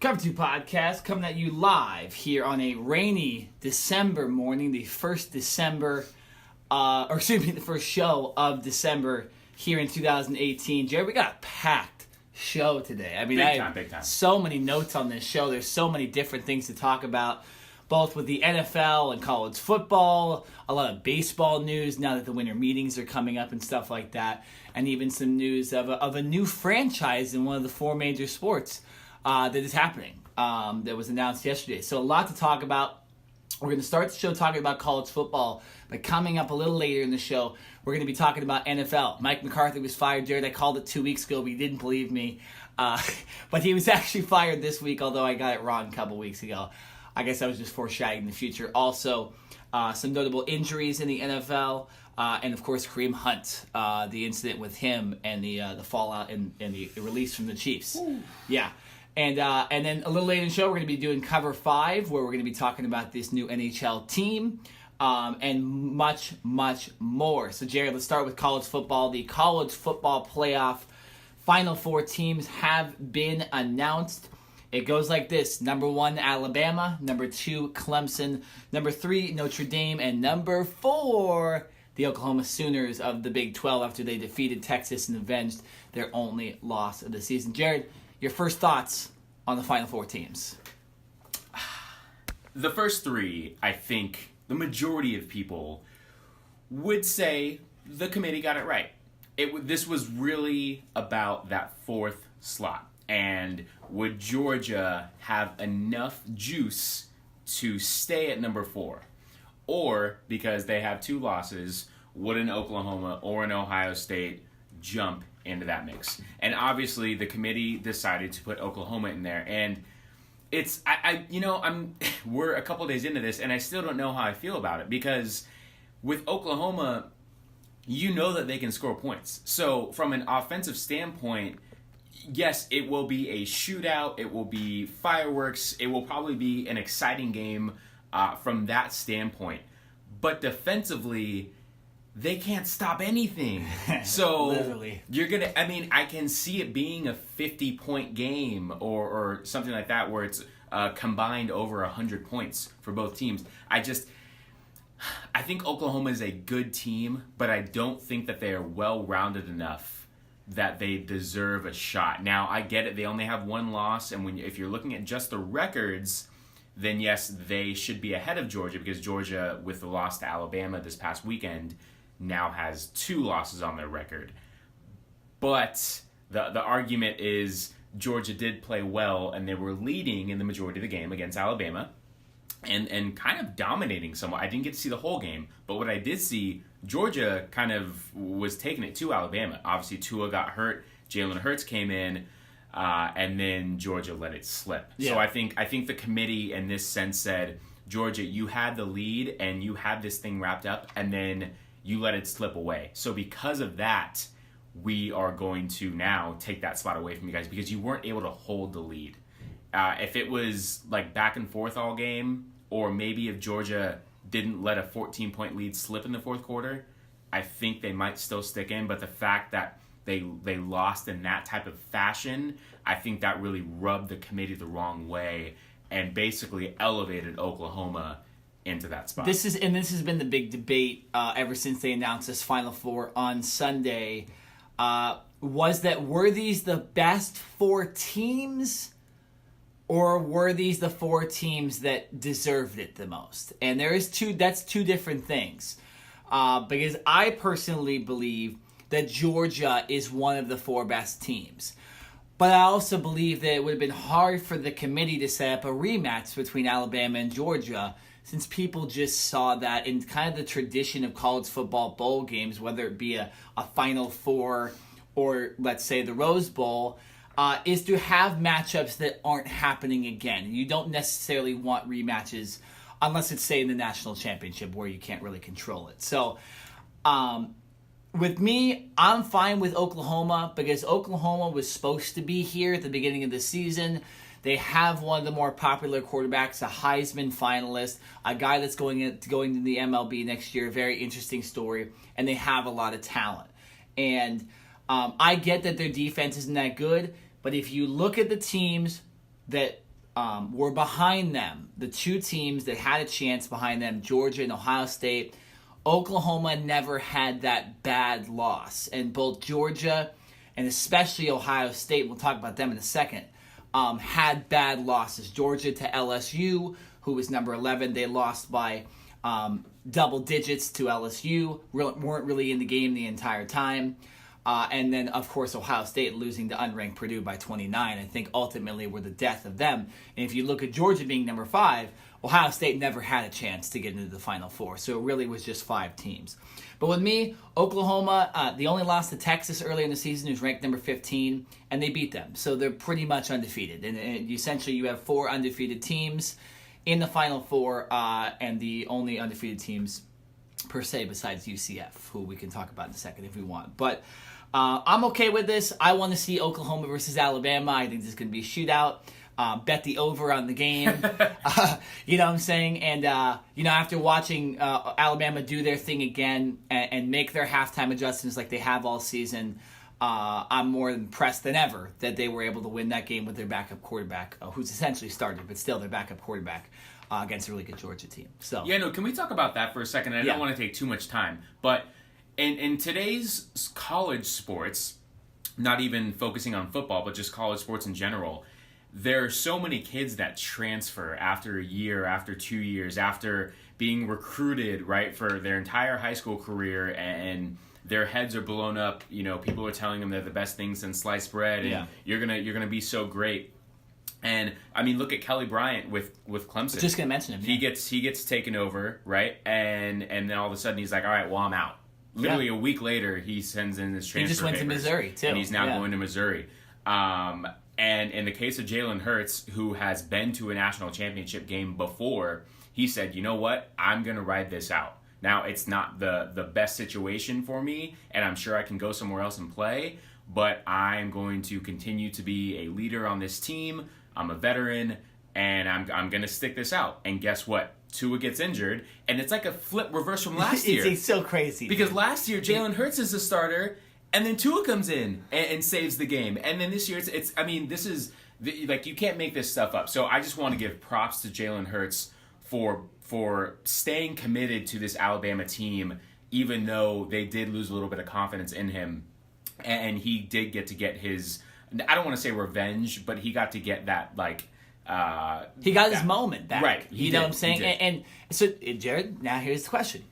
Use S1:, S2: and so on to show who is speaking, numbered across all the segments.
S1: Cover 2 podcast coming at you live here on a rainy December morning, the first December, the first show of December here in 2018. Jared, we got a packed show today. I mean,
S2: Big time.
S1: So many notes on this show. There's so many different things to talk about, both with the NFL and college football, a lot of baseball news now that the winter meetings are coming up and stuff like that, and even some news of a new franchise in one of the four major sports that is happening, that was announced yesterday. So a lot to talk about. We're going to start the show talking about college football, but coming up a little later in the show, we're going to be talking about NFL. Mike McCarthy was fired, Jared. I called it 2 weeks ago, but he didn't believe me. But he was actually fired this week, although I got it wrong a couple weeks ago. I guess I was just foreshadowing the future. Also, some notable injuries in the NFL, and of course Kareem Hunt, the incident with him and the fallout and the release from the Chiefs. Ooh. Yeah. And then a little later in the show, we're going to be doing Cover 5, where we're going to be talking about this new NHL team, and much, much more. So, Jared, let's start with college football. The college football playoff final four teams have been announced. It goes like this: number 1, Alabama; number 2, Clemson; number 3, Notre Dame; and number 4, the Oklahoma Sooners of the Big 12, after they defeated Texas and avenged their only loss of the season. Jared, your first thoughts on the final four teams?
S2: The first three, I think the majority of people would say the committee got it right. This was really about that fourth slot. And would Georgia have enough juice to stay at number 4? Or, because they have 2 losses, would an Oklahoma or an Ohio State jump into that mix? And obviously the committee decided to put Oklahoma in there, and it's we're a couple days into this and I still don't know how I feel about it, because with Oklahoma, you know that they can score points. So from an offensive standpoint, yes, it will be a shootout, it will be fireworks, it will probably be an exciting game from that standpoint. But defensively, they can't stop anything. So
S1: Literally.
S2: I can see it being a 50-point game or something like that, where it's combined over 100 points for both teams. I think Oklahoma is a good team, but I don't think that they are well-rounded enough that they deserve a shot. Now, I get it. They only have 1 loss, and if you're looking at just the records, then yes, they should be ahead of Georgia, because Georgia, with the loss to Alabama this past weekend, now has 2 losses on their record. But the argument is Georgia did play well, and they were leading in the majority of the game against Alabama and kind of dominating somewhat. I didn't get to see the whole game, but what I did see, Georgia kind of was taking it to Alabama. Obviously, Tua got hurt, Jalen Hurts came in, and then Georgia let it slip. Yeah. So I think the committee in this sense said, Georgia, you had the lead and you had this thing wrapped up, and then you let it slip away. So because of that, we are going to now take that spot away from you guys, because you weren't able to hold the lead. If it was like back and forth all game, or maybe if Georgia didn't let a 14-point lead slip in the fourth quarter, I think they might still stick in. But the fact that they lost in that type of fashion, I think that really rubbed the committee the wrong way and basically elevated Oklahoma into that spot.
S1: This has been the big debate ever since they announced this Final Four on Sunday. Were these the best 4 teams, or were these the 4 teams that deserved it the most? And that's 2 different things. Because I personally believe that Georgia is one of the 4 best teams. But I also believe that it would have been hard for the committee to set up a rematch between Alabama and Georgia, since people just saw that in kind of the tradition of college football bowl games, whether it be a Final Four or, let's say, the Rose Bowl, is to have matchups that aren't happening again. You don't necessarily want rematches unless it's, say, in the national championship, where you can't really control it. So, with me, I'm fine with Oklahoma, because Oklahoma was supposed to be here at the beginning of the season. They have one of the more popular quarterbacks, a Heisman finalist, a guy that's going to the MLB next year. Very interesting story. And they have a lot of talent. And I get that their defense isn't that good, but if you look at the teams that were behind them. The two teams that had a chance behind them, Georgia and Ohio State. Oklahoma never had that bad loss. And both Georgia and especially Ohio State, we'll talk about them in a second, had bad losses. Georgia to LSU, who was number 11, they lost by double digits to LSU, weren't really in the game the entire time. And then, of course, Ohio State losing to unranked Purdue by 29, I think ultimately were the death of them. And if you look at Georgia being number 5, Ohio State never had a chance to get into the Final Four. So it really was just 5 teams. But with me, Oklahoma, they only lost to Texas earlier in the season, who's ranked number 15, and they beat them. So they're pretty much undefeated. And essentially you have 4 undefeated teams in the Final Four, and the only undefeated teams per se besides UCF, who we can talk about in a second if we want. But I'm okay with this. I want to see Oklahoma versus Alabama. I think this is going to be a shootout. Bet the over on the game. You know what I'm saying? And, after watching Alabama do their thing again and make their halftime adjustments like they have all season, I'm more impressed than ever that they were able to win that game with their backup quarterback, who's essentially started, but still their backup quarterback against a really good Georgia team. So
S2: can we talk about that for a second? I don't want to take too much time, but in today's college sports, not even focusing on football, but just college sports in general, there are so many kids that transfer after a year, after 2 years, after being recruited, right, for their entire high school career, and their heads are blown up. People are telling them they're the best thing since sliced bread, and you're gonna be so great. And I mean, look at Kelly Bryant with Clemson.
S1: Just gonna mention him.
S2: He gets taken over, right, and then all of a sudden he's like, all right, well, I'm out. Literally a week later, he sends in his transfer
S1: He just went to Missouri too,
S2: and he's now going to Missouri. And in the case of Jalen Hurts, who has been to a national championship game before, he said, you know what? I'm going to ride this out. Now, it's not the best situation for me, and I'm sure I can go somewhere else and play, but I'm going to continue to be a leader on this team. I'm a veteran, and I'm going to stick this out. And guess what? Tua gets injured, and it's like a flip reverse from last year.
S1: It's so crazy.
S2: Because last year, Jalen Hurts is the starter, and then Tua comes in and saves the game. And then this year, you can't make this stuff up. So I just want to give props to Jalen Hurts for staying committed to this Alabama team, even though they did lose a little bit of confidence in him. And he did get his, I don't want to say revenge, but he got to get that,
S1: he got his moment back.
S2: Right.
S1: You know what I'm saying? And so, Jared, now here's the question.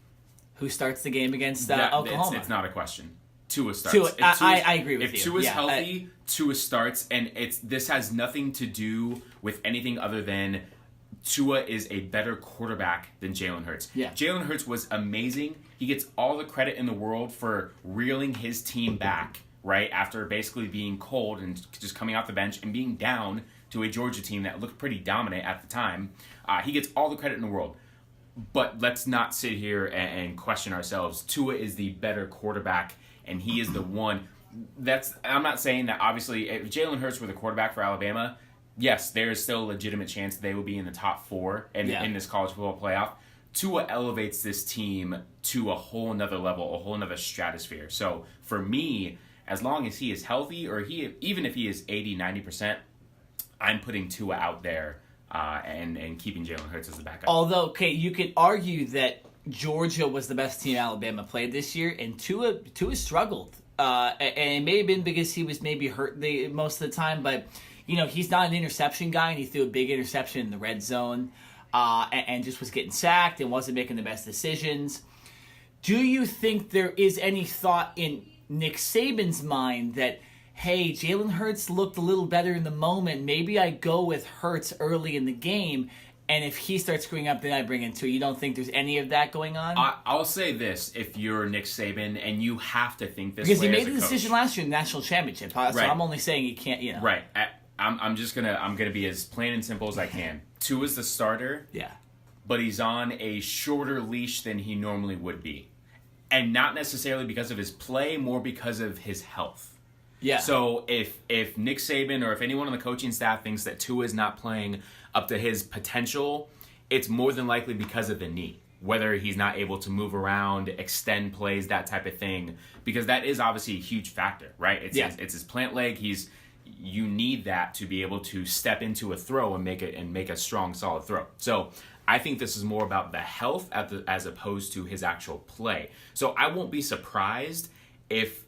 S1: Who starts the game against Oklahoma?
S2: It's not a question. Tua starts.
S1: I agree with you.
S2: If Tua's healthy, Tua starts, and this has nothing to do with anything other than Tua is a better quarterback than Jalen Hurts.
S1: Yeah.
S2: Jalen Hurts was amazing. He gets all the credit in the world for reeling his team back, right, after basically being cold and just coming off the bench and being down to a Georgia team that looked pretty dominant at the time. He gets all the credit in the world. But let's not sit here and question ourselves. Tua is the better quarterback, and he is the one. I'm not saying that, obviously, if Jalen Hurts were the quarterback for Alabama, yes, there is still a legitimate chance they will be in the top 4 in this college football playoff. Tua elevates this team to a whole nother level, a whole nother stratosphere. So for me, as long as he is healthy, or even if he is 80, 90%, I'm putting Tua out there and keeping Jalen Hurts as the backup.
S1: Although, okay, you could argue that Georgia was the best team Alabama played this year, and Tua struggled. And it may have been because he was maybe hurt most of the time, but he's not an interception guy, and he threw a big interception in the red zone and just was getting sacked and wasn't making the best decisions. Do you think there is any thought in Nick Saban's mind that, hey, Jalen Hurts looked a little better in the moment, maybe I go with Hurts early in the game, and if he starts screwing up, then I bring in Tua? You don't think there's any of that going on?
S2: I'll say this, if you're Nick Saban, and you have to think this
S1: because
S2: way,
S1: he made the decision last year in the national championship, so
S2: right.
S1: I'm only saying he can't,
S2: Right. I'm gonna be as plain and simple as I can. Tua's the starter.
S1: Yeah.
S2: But he's on a shorter leash than he normally would be. And not necessarily because of his play, more because of his health.
S1: Yeah.
S2: So if Nick Saban or if anyone on the coaching staff thinks that Tua is not playing up to his potential, it's more than likely because of the knee. Whether he's not able to move around, extend plays, that type of thing. Because that is obviously a huge factor, right? It's his plant leg. you need that to be able to step into a throw and make a strong, solid throw. So I think this is more about the health as opposed to his actual play. So I won't be surprised if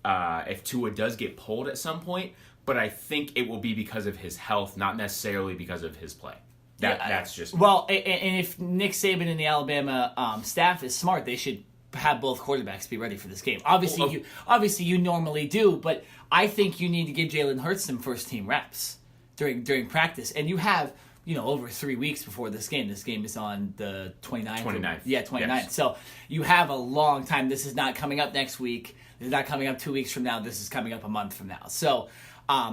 S2: Tua does get pulled at some point, but I think it will be because of his health, not necessarily because of his play. That's just
S1: well. And if Nick Saban and the Alabama staff is smart, they should have both quarterbacks be ready for this game. Obviously, you normally do, but I think you need to give Jalen Hurts some first team reps during practice, and you have over 3 weeks before this game. This game is on the 29th.
S2: 29th.
S1: Yeah, 29th.
S2: Yes.
S1: So you have a long time. This is not coming up next week. This is not coming up 2 weeks from now. This is coming up a month from now. So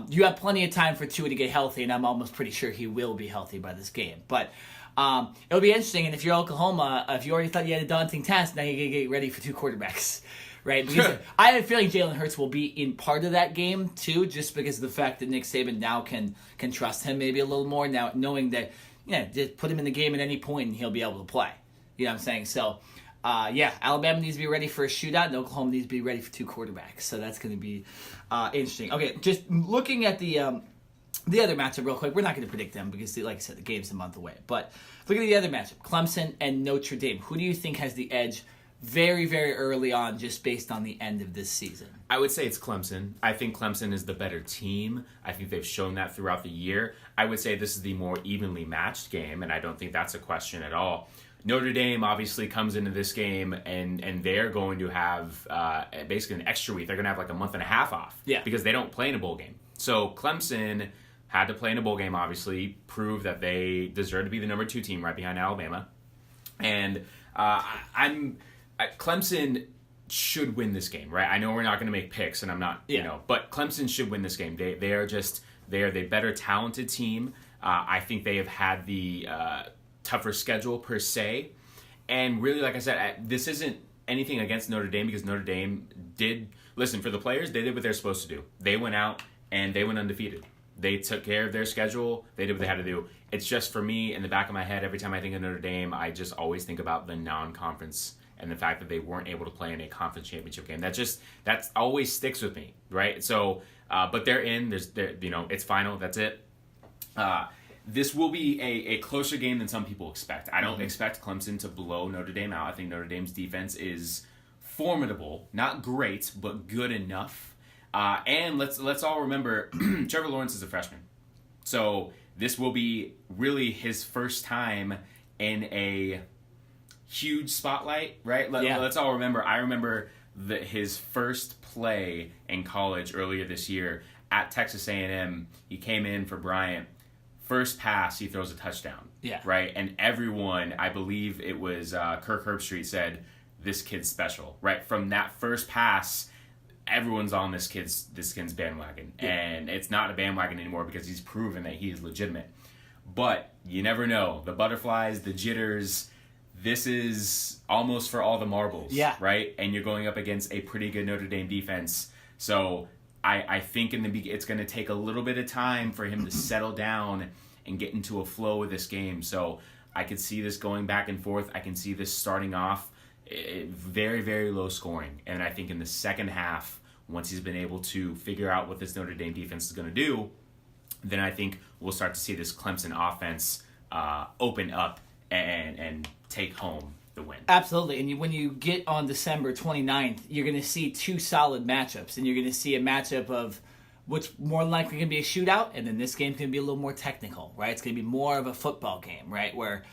S1: you have plenty of time for Tua to get healthy, and I'm almost pretty sure he will be healthy by this game. But it'll be interesting, and if you're Oklahoma, if you already thought you had a daunting task, now you got to get ready for two quarterbacks, right? Because I have a feeling Jalen Hurts will be in part of that game, too, just because of the fact that Nick Saban now can trust him maybe a little more, now knowing that, just put him in the game at any point and he'll be able to play. You know what I'm saying? So, Alabama needs to be ready for a shootout, and Oklahoma needs to be ready for two quarterbacks. So that's going to be interesting. Okay, just looking at the other matchup real quick. We're not going to predict them because, like I said, the game's a month away. But look at the other matchup, Clemson and Notre Dame. Who do you think has the edge very, very early on just based on the end of this season?
S2: I would say it's Clemson. I think Clemson is the better team. I think they've shown that throughout the year. I would say this is the more evenly matched game, and I don't think that's a question at all. Notre Dame obviously comes into this game, and they're going to have basically an extra week. They're going to have like a month and a half off because they don't play in a bowl game. So Clemson had to play in a bowl game, obviously, prove that they deserve to be the number 2 team right behind Alabama. And Clemson should win this game, right? I know we're not going to make picks, and I'm not, but Clemson should win this game. They are the better talented team. I think they have had the tougher schedule per se. And really, like I said, this isn't anything against Notre Dame because Notre Dame for the players, they did what they're supposed to do. They went out and they went undefeated. They took care of their schedule. They did what they had to do. It's just for me, in the back of my head, every time I think of Notre Dame, I just always think about the non-conference and the fact that they weren't able to play in a conference championship game. That always sticks with me, right? So, but they're in. It's final. That's it. This will be a closer game than some people expect. I don't expect Clemson to blow Notre Dame out. I think Notre Dame's defense is formidable, not great, but good enough. And let's all remember, Trevor Lawrence is a freshman, so this will be really his first time in a huge spotlight, right? Let's all remember. I remember his first play in college earlier this year at Texas A&M. He came in for Bryant. First pass, he throws a touchdown.
S1: Yeah. Right?
S2: And everyone, I believe it was Kirk Herbstreit, said, this kid's special, right? From that first pass, everyone's on this kid's bandwagon. Yeah. And it's not a bandwagon anymore because he's proven that he is legitimate. But you never know. The butterflies, the jitters, this is almost for all the marbles, right? And you're going up against a pretty good Notre Dame defense. So I think it's going to take a little bit of time for him to settle down and get into a flow with this game. So I could see this going back and forth. I can see this starting off very, very low scoring. And I think in the second half, once he's been able to figure out what this Notre Dame defense is going to do, then I think we'll start to see this Clemson offense open up and take home the win.
S1: Absolutely. And when you get on December 29th, you're going to see two solid matchups. And you're going to see a matchup of what's more likely going to be a shootout, and then this game's going to be a little more technical, right? It's going to be more of a football game, right, where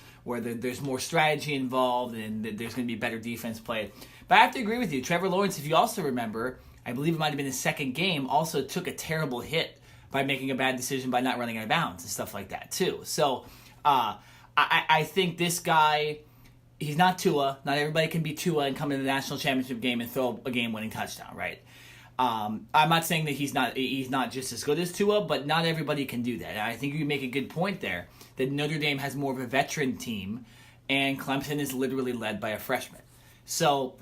S1: there's more strategy involved and there's going to be better defense played. But I have to agree with you. Trevor Lawrence, if you also remember, I believe it might have been his second game, also took a terrible hit by making a bad decision by not running out of bounds and stuff like that, too. So I think this guy, he's not Tua. Not everybody can be Tua and come into the national championship game and throw a game-winning touchdown, right? I'm not saying that he's not just as good as Tua, but not everybody can do that. And I think you make a good point there that Notre Dame has more of a veteran team, and Clemson is literally led by a freshman. So,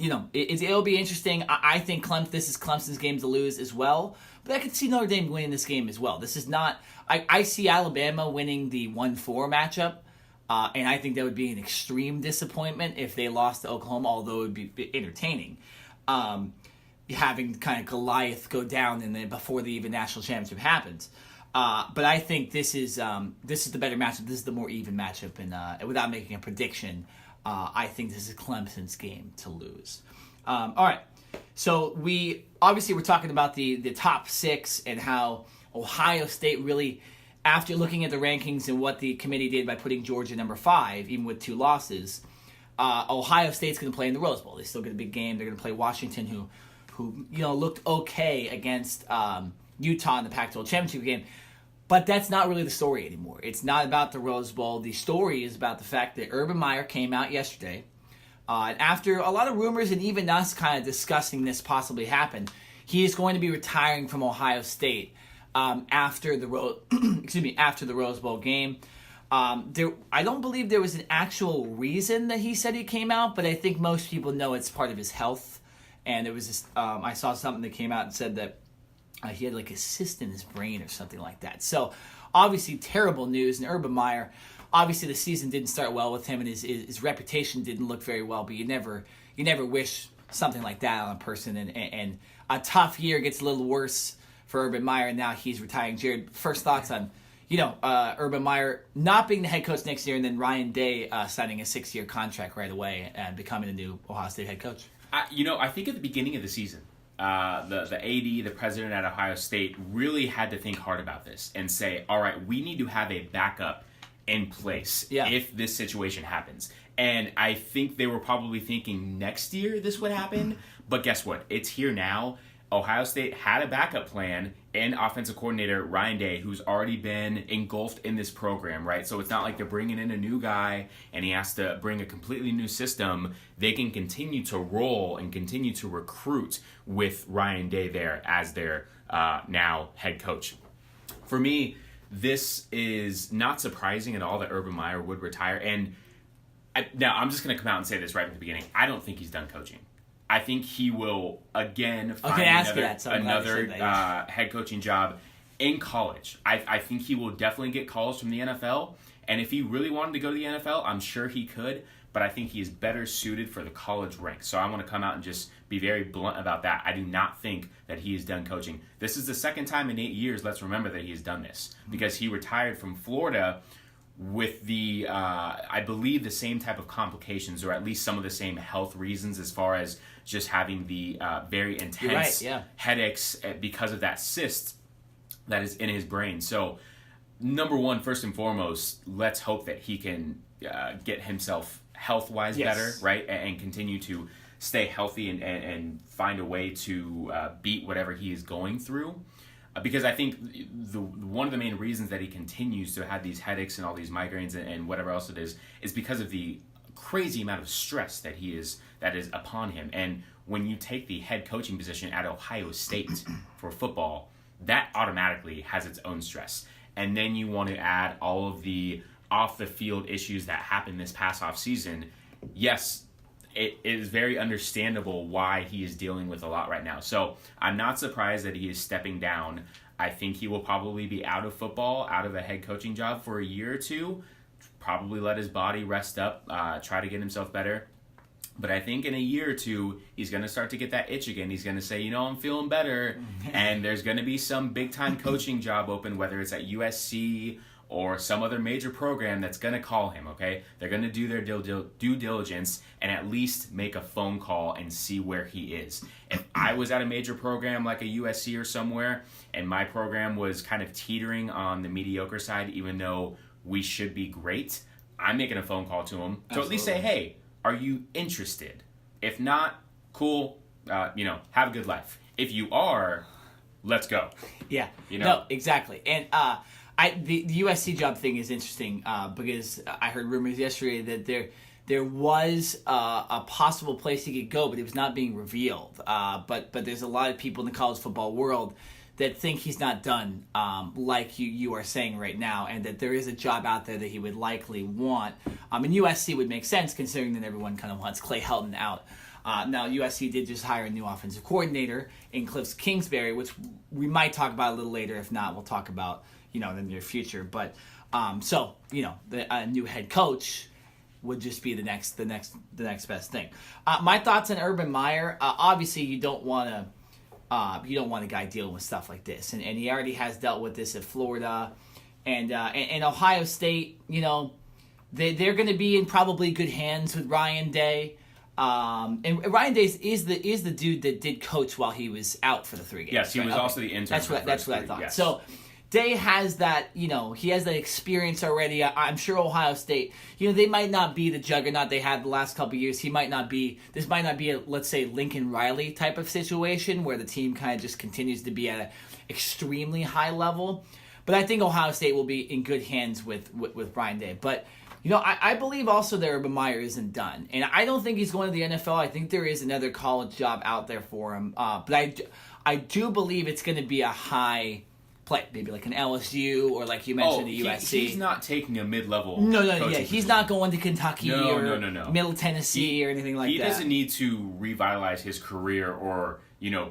S1: it'll be interesting. I think this is Clemson's game to lose as well, but I could see Notre Dame winning this game as well. This is not. I see Alabama winning the 1-4 matchup, and I think that would be an extreme disappointment if they lost to Oklahoma, although it would be entertaining. having kind of Goliath go down before the even national championship happens. But I think this is the better matchup. This is the more even matchup, and without making a prediction, I think this is Clemson's game to lose. All right, so we're talking about the top 6 and how Ohio State really, after looking at the rankings and what the committee did by putting Georgia number 5, even with 2 losses, Ohio State's going to play in the Rose Bowl. They still get a big game. They're going to play Washington, who looked okay against Utah in the Pac-12 championship game. But that's not really the story anymore. It's not about the Rose Bowl. The story is about the fact that Urban Meyer came out yesterday, and after a lot of rumors and even us kind of discussing this possibly happened, he is going to be retiring from Ohio State after the Rose Bowl game. I don't believe there was an actual reason that he said he came out, but I think most people know it's part of his health. And there was this, I saw something that came out and said that he had like a cyst in his brain or something like that. So obviously terrible news. And Urban Meyer, obviously the season didn't start well with him, and his reputation didn't look very well. But you never wish something like that on a person. And a tough year gets a little worse for Urban Meyer, and now he's retiring. Jared, first thoughts on Urban Meyer not being the head coach next year, and then Ryan Day signing a 6-year contract right away and becoming the new Ohio State head coach.
S2: I think at the beginning of the season, the AD, the president at Ohio State, really had to think hard about this and say, all right, we need to have a backup in place if this situation happens. And I think they were probably thinking next year this would happen, but guess what? It's here now. Ohio State had a backup plan in offensive coordinator Ryan Day, who's already been engulfed in this program, right? So it's not like they're bringing in a new guy and he has to bring a completely new system. They can continue to roll and continue to recruit with Ryan Day there as their now head coach. For me, this is not surprising at all that Urban Meyer would retire. And now I'm just going to come out and say this right at the beginning. I don't think he's done coaching. I think he will, again, find another head coaching job in college. I think he will definitely get calls from the NFL. And if he really wanted to go to the NFL, I'm sure he could. But I think he is better suited for the college ranks. So I want to come out and just be very blunt about that. I do not think that he is done coaching. This is the second time in 8 years, let's remember, that he has done this. Because he retired from Florida with the, I believe, the same type of complications, or at least some of the same health reasons, as far as just having the very intense headaches because of that cyst that is in his brain. So, number one, first and foremost, let's hope that he can get himself health-wise better, right? And continue to stay healthy and find a way to beat whatever he is going through. Because I think one of the main reasons that he continues to have these headaches and all these migraines and whatever else it is because of the crazy amount of stress that is upon him. And when you take the head coaching position at Ohio State for football, that automatically has its own stress. And then you want to add all of the off-the-field issues that happened this past offseason. Yes, it is very understandable why he is dealing with a lot right now. So I'm not surprised that he is stepping down. I think he will probably be out of football, out of a head coaching job for a year or two, probably let his body rest up, try to get himself better. But I think in a year or two, he's going to start to get that itch again. He's going to say, I'm feeling better. And there's going to be some big-time coaching job open, whether it's at USC or some other major program that's going to call him, okay? They're going to do their due diligence and at least make a phone call and see where he is. If I was at a major program like a USC or somewhere, and my program was kind of teetering on the mediocre side, even though we should be great, I'm making a phone call to him to at least say, hey, are you interested? If not, cool, have a good life. If you are, let's go.
S1: Yeah, no, exactly. And the USC job thing is interesting because I heard rumors yesterday that there was a possible place he could go, but it was not being revealed. But there's a lot of people in the college football world that think he's not done, like you are saying right now, and that there is a job out there that he would likely want. And USC would make sense considering that everyone kind of wants Clay Helton out. Now, USC did just hire a new offensive coordinator in Cliff Kingsbury, which we might talk about a little later. If not, we'll talk about in the near future. But a new head coach would just be the next best thing. My thoughts on Urban Meyer. Obviously, you don't want a guy dealing with stuff like this, and he already has dealt with this at Florida, and Ohio State. They're going to be in probably good hands with Ryan Day. And Ryan Day is the dude that did coach while he was out for the 3 games.
S2: Yes, he was also the intern.
S1: That's what I thought.
S2: Yes.
S1: So Day has that, he has that experience already. I'm sure Ohio State, they might not be the juggernaut they had the last couple of years. This might not be a, let's say, Lincoln Riley type of situation where the team kind of just continues to be at an extremely high level. But I think Ohio State will be in good hands with Ryan Day. But I believe also that Urban Meyer isn't done. And I don't think he's going to the NFL. I think there is another college job out there for him. But I do believe it's going to be a high play. Maybe like an LSU or like you mentioned, the USC.
S2: He's not taking a mid-level
S1: He's not going to Kentucky or Middle Tennessee or anything like that.
S2: He doesn't need to revitalize his career or,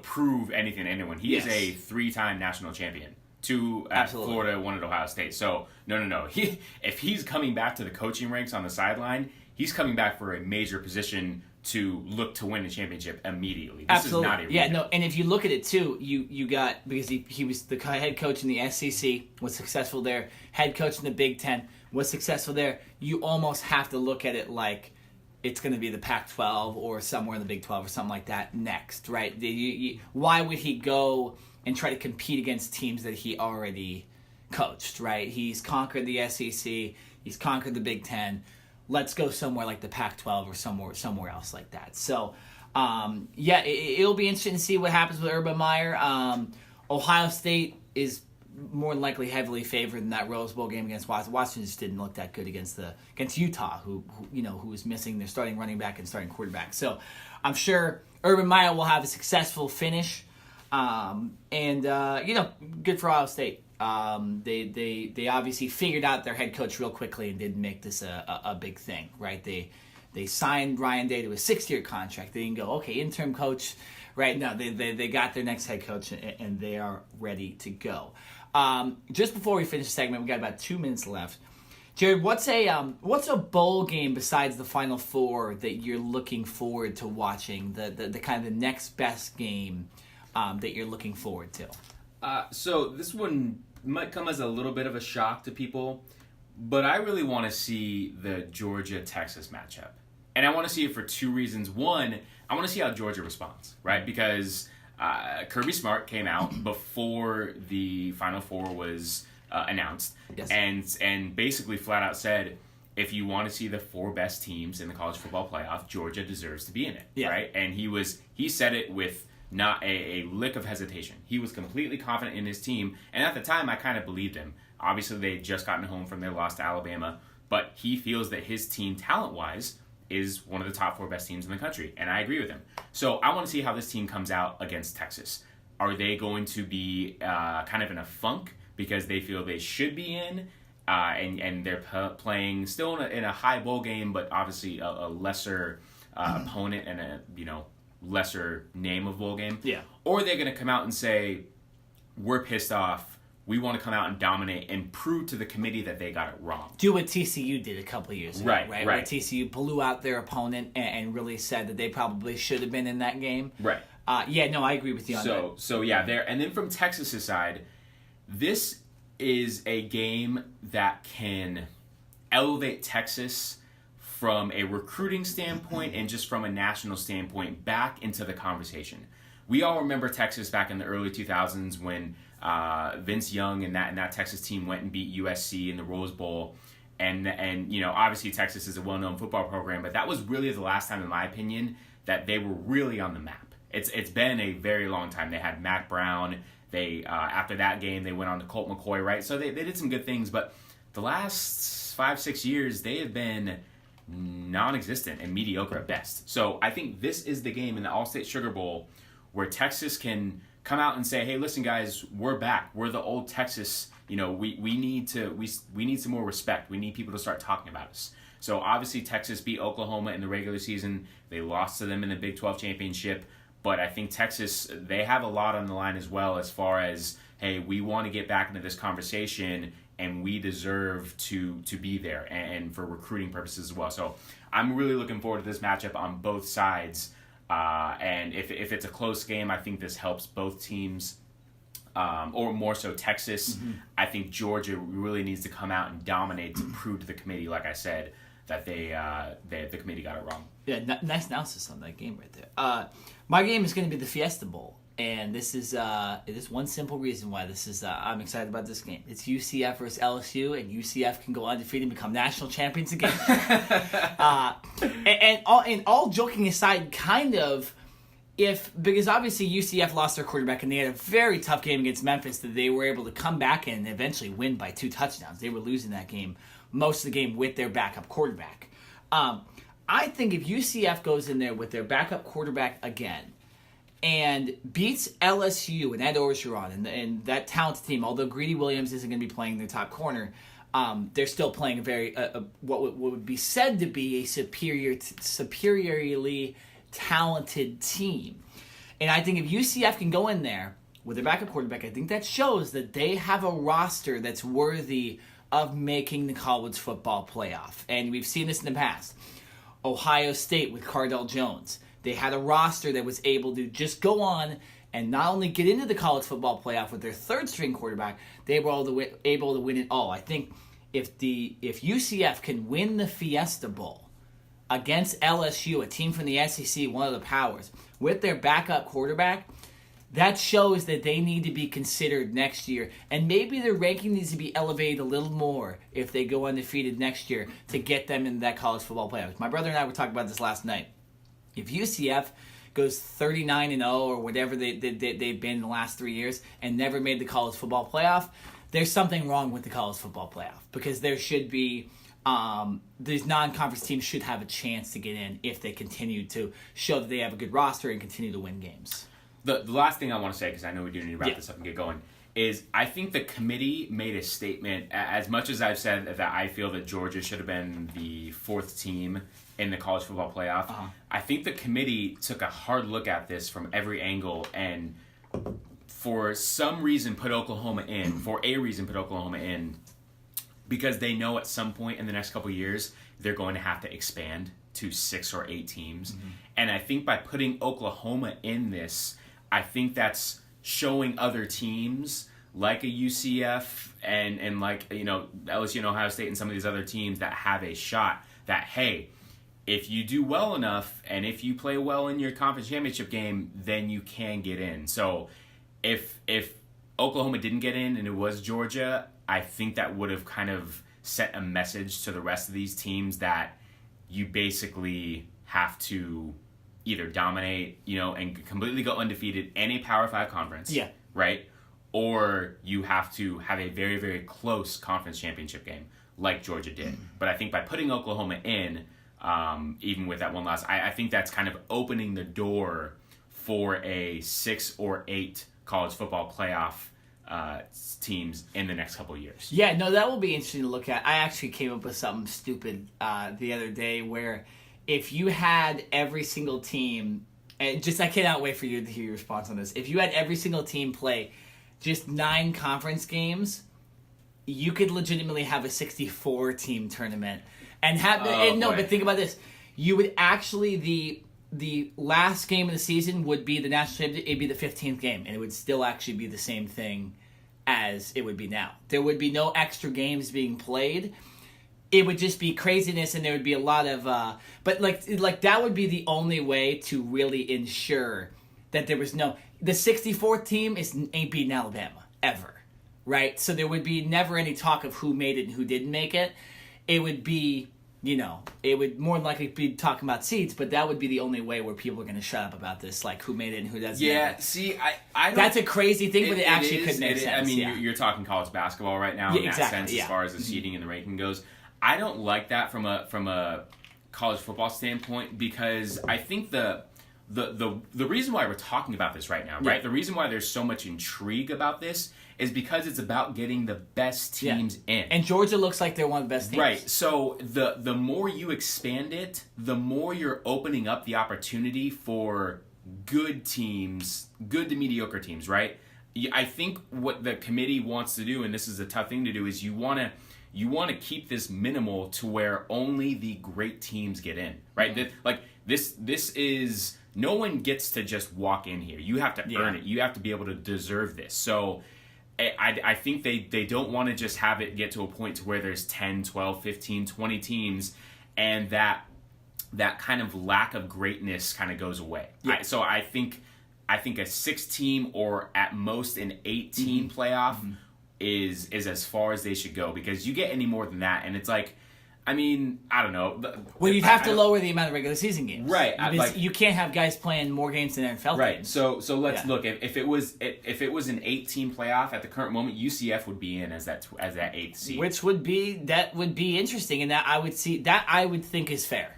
S2: prove anything to anyone. He is a 3-time national champion. 2 at Florida, 1 at Ohio State. So, no. If he's coming back to the coaching ranks on the sideline, he's coming back for a major position to look to win the championship immediately. This is not a rebuild.
S1: And if you look at it too, you got, because he was the head coach in the SEC, was successful there. Head coach in the Big Ten, was successful there. You almost have to look at it like it's going to be the Pac-12 or somewhere in the Big 12 or something like that next, right? Why would he go and try to compete against teams that he already coached, right? He's conquered the SEC. He's conquered the Big Ten. Let's go somewhere like the Pac-12 or somewhere else like that. So, it'll be interesting to see what happens with Urban Meyer. Ohio State is more than likely heavily favored in that Rose Bowl game against Washington. Washington just didn't look that good against Utah, who was missing their starting running back and starting quarterback. So, I'm sure Urban Meyer will have a successful finish. Good for Ohio State. They obviously figured out their head coach real quickly and didn't make this a big thing, right? They signed Ryan Day to a 6-year contract. They didn't go, okay, interim coach, right? No, they got their next head coach and they are ready to go. Just before we finish the segment, we got about 2 minutes left. Jared, what's a bowl game besides the Final Four that you're looking forward to watching? The kind of the next best game that you're looking forward to?
S2: So this one might come as a little bit of a shock to people, but I really want to see the Georgia-Texas matchup. And I want to see it for 2 reasons. One, I want to see how Georgia responds, right? Because Kirby Smart came out before the Final Four was announced, and basically flat out said, if you want to see the 4 best teams in the college football playoff, Georgia deserves to be in it, right? And he said it with not a lick of hesitation. He was completely confident in his team, and at the time, I kind of believed him. Obviously, they'd just gotten home from their loss to Alabama, but he feels that his team, talent-wise, is one of the top 4 best teams in the country, and I agree with him. So I want to see how this team comes out against Texas. Are they going to be kind of in a funk because they feel they should be in, and they're playing still in a high bowl game, but obviously a lesser opponent and a lesser name of bowl game?
S1: Yeah.
S2: Or they're going to come out and say, we're pissed off. We want to come out and dominate and prove to the committee that they got it wrong.
S1: Do what TCU did a couple of years ago, right?
S2: Where
S1: TCU blew out their opponent and really said that they probably should have been in that game.
S2: Right.
S1: I agree with you on that.
S2: So there. And then from Texas's side, this is a game that can elevate Texas from a recruiting standpoint and just from a national standpoint back into the conversation. We all remember Texas back in the early 2000s when Vince Young and that Texas team went and beat USC in the Rose Bowl. And obviously Texas is a well-known football program, but that was really the last time, in my opinion, that they were really on the map. It's been a very long time. They had Mac Brown. They after that game, they went on to Colt McCoy, right? So they did some good things, but the last 5-6 years, they have been non-existent and mediocre at best. So I think this is the game in the All-State Sugar Bowl where Texas can come out and say, hey, listen, guys, we're back. We're the old Texas. We need some more respect. We need people to start talking about us. So obviously Texas beat Oklahoma in the regular season. They lost to them in the Big 12 championship. But I think Texas, they have a lot on the line as well as far as, hey, we want to get back into this conversation and we deserve to be there and for recruiting purposes as well. So I'm really looking forward to this matchup on both sides. And if it's a close game, I think this helps both teams, or more so Texas. Mm-hmm. I think Georgia really needs to come out and dominate to prove to the committee, like I said, that the committee got it wrong.
S1: Yeah, nice analysis on that game right there. My game is going to be the Fiesta Bowl, and this is one simple reason why this is. I'm excited about this game. It's UCF versus LSU, and UCF can go undefeated and become national champions again. and all joking aside, kind of, because obviously UCF lost their quarterback and they had a very tough game against Memphis that they were able to come back and eventually win by 2 touchdowns. They were losing that game most of the game with their backup quarterback. I think if UCF goes in there with their backup quarterback again and beats LSU and Ed Orgeron and that talented team, although Greedy Williams isn't going to be playing their top corner, they're still playing a very what would be said to be a superiorly talented team. And I think if UCF can go in there with their backup quarterback, I think that shows that they have a roster that's worthy of making the college football playoff. And we've seen this in the past. Ohio State with Cardell Jones. They had a roster that was able to just go on and not only get into the college football playoff with their third-string quarterback, they were able to win it all. I think if UCF can win the Fiesta Bowl against LSU, a team from the SEC, one of the powers, with their backup quarterback, that shows that they need to be considered next year. And maybe their ranking needs to be elevated a little more if they go undefeated next year to get them into that college football playoff. My brother and I were talking about this last night. If UCF goes 39-0 or whatever they've been in the last 3 years and never made the college football playoff, there's something wrong with the college football playoff, because there should be these non-conference teams should have a chance to get in if they continue to show that they have a good roster and continue to win games.
S2: The last thing I want to say, because I know we do need to wrap this up and get going, is I think the committee made a statement. As much as I've said that I feel that Georgia should have been the 4th team in the college football playoff, I think the committee took a hard look at this from every angle and for some reason put Oklahoma in, because they know at some point in the next couple of years they're going to have to expand to 6 or 8 teams. Mm-hmm. And I think by putting Oklahoma in this, I think that's showing other teams like a UCF and like, LSU and Ohio State and some of these other teams that have a shot that, hey, if you do well enough and if you play well in your conference championship game, then you can get in. So if Oklahoma didn't get in and it was Georgia, I think that would have kind of sent a message to the rest of these teams that you basically have to either dominate, and completely go undefeated in a Power 5 conference. Yeah. Right? Or you have to have a very, very close conference championship game like Georgia did. Mm-hmm. But I think by putting Oklahoma in, even with that one loss, I think that's kind of opening the door for a 6 or 8 college football playoff teams in the next couple of years.
S1: Yeah, no, that will be interesting to look at. I actually came up with something stupid the other day where if you had every single team, and I cannot wait for you to hear your response on this. If you had every single team play just 9 conference games, you could legitimately have a 64-team tournament and have. But think about this: you would actually the last game of the season would be the national championship. It'd be the 15th game, and it would still actually be the same thing as it would be now. There would be no extra games being played. It would just be craziness, and there would be a lot of. But like that would be the only way to really ensure that there was no. The 64th team ain't beating Alabama ever, right? So there would be never any talk of who made it and who didn't make it. It would be. It would more than likely be talking about seeds, but that would be the only way where people are going to shut up about this, like who made it and who doesn't.
S2: Yeah, see, I don't,
S1: that's a crazy thing, but it actually could make sense.
S2: I mean, you're talking college basketball right now in that sense, as far as the seeding and the ranking goes. I don't like that from a college football standpoint, because I think the reason why we're talking about this right now, right? The reason why there's so much intrigue about this is because it's about getting the best teams in.
S1: And Georgia looks like they're one of the best teams.
S2: Right. So the more you expand it, the more you're opening up the opportunity for good teams, good to mediocre teams, right? I think what the committee wants to do, and this is a tough thing to do, is you want to keep this minimal to where only the great teams get in, right?
S1: Mm-hmm.
S2: This is, no one gets to just walk in here. You have to earn it. You have to be able to deserve this. So I think they don't want to just have it get to a point to where there's 10, 12, 15, 20 teams, and that kind of lack of greatness kind of goes away.
S1: Yeah.
S2: So I think a 6-team or at most an 8-team playoff is as far as they should go, because you get any more than that, and it's like, I mean, I don't know.
S1: Well, you'd have to lower the amount of regular season games,
S2: right?
S1: You can't have guys playing more games than NFL
S2: right.
S1: games.
S2: So let's look. If it was an 8-team playoff at the current moment, UCF would be in as that 8th seed,
S1: which would be interesting, and that I would think is fair.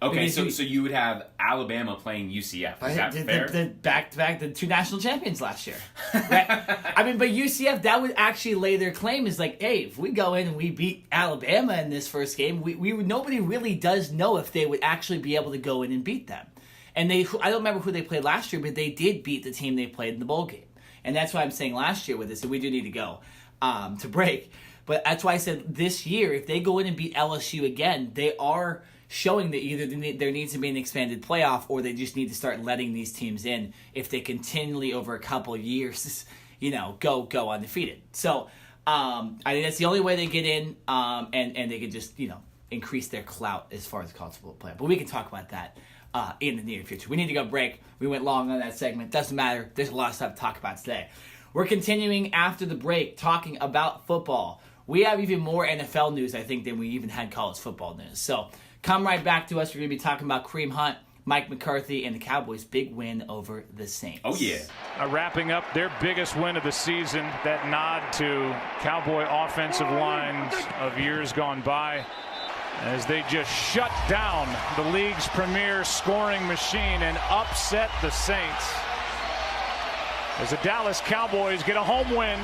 S2: Okay, so you would have Alabama playing UCF. Is that fair?
S1: The back-to-back, the 2 national champions last year. I mean, but UCF, that would actually lay their claim is like, hey, if we go in and we beat Alabama in this first game, nobody really does know if they would actually be able to go in and beat them. And I don't remember who they played last year, but they did beat the team they played in the bowl game. And that's why I'm saying last year with this, and we do need to go to break. But that's why I said this year, if they go in and beat LSU again, they are showing that either there needs to be an expanded playoff, or they just need to start letting these teams in if they continually over a couple of years, go undefeated. So I think that's the only way they get in, and they can just increase their clout as far as college football player. But we can talk about that in the near future. We need to go break. We went long on that segment. Doesn't matter. There's a lot of stuff to talk about today. We're continuing after the break talking about football. We have even more NFL news, I think, than we even had college football news. So come right back to us. We're going to be talking about Kareem Hunt, Mike McCarthy, and the Cowboys' big win over the Saints.
S2: Oh, yeah.
S3: Wrapping up their biggest win of the season, that nod to Cowboy offensive lines of years gone by, as they just shut down the league's premier scoring machine and upset the Saints. As the Dallas Cowboys get a home win,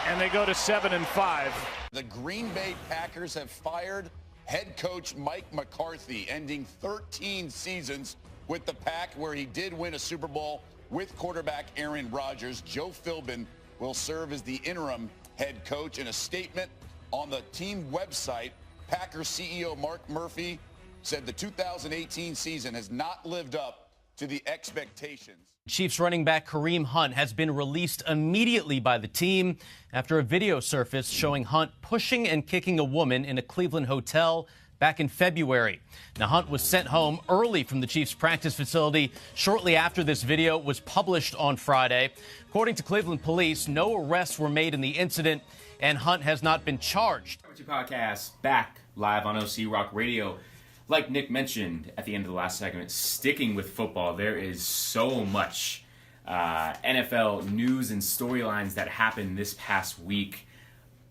S3: and they go to 7-5.
S4: The Green Bay Packers have fired head coach Mike McCarthy, ending 13 seasons with the Pack, where he did win a Super Bowl with quarterback Aaron Rodgers. Joe Philbin will serve as the interim head coach. In a statement on the team website, Packers CEO Mark Murphy said the 2018 season has not lived up to the expectations.
S5: Chiefs running back Kareem Hunt has been released immediately by the team after a video surfaced showing Hunt pushing and kicking a woman in a Cleveland hotel back in February. Now, Hunt was sent home early from the Chiefs practice facility shortly after this video was published on Friday. According to Cleveland police, no arrests were made in the incident, and Hunt has not been charged.
S2: Podcast back live on OC Rock Radio. Like Nick mentioned at the end of the last segment, sticking with football, there is so much NFL news and storylines that happened this past week.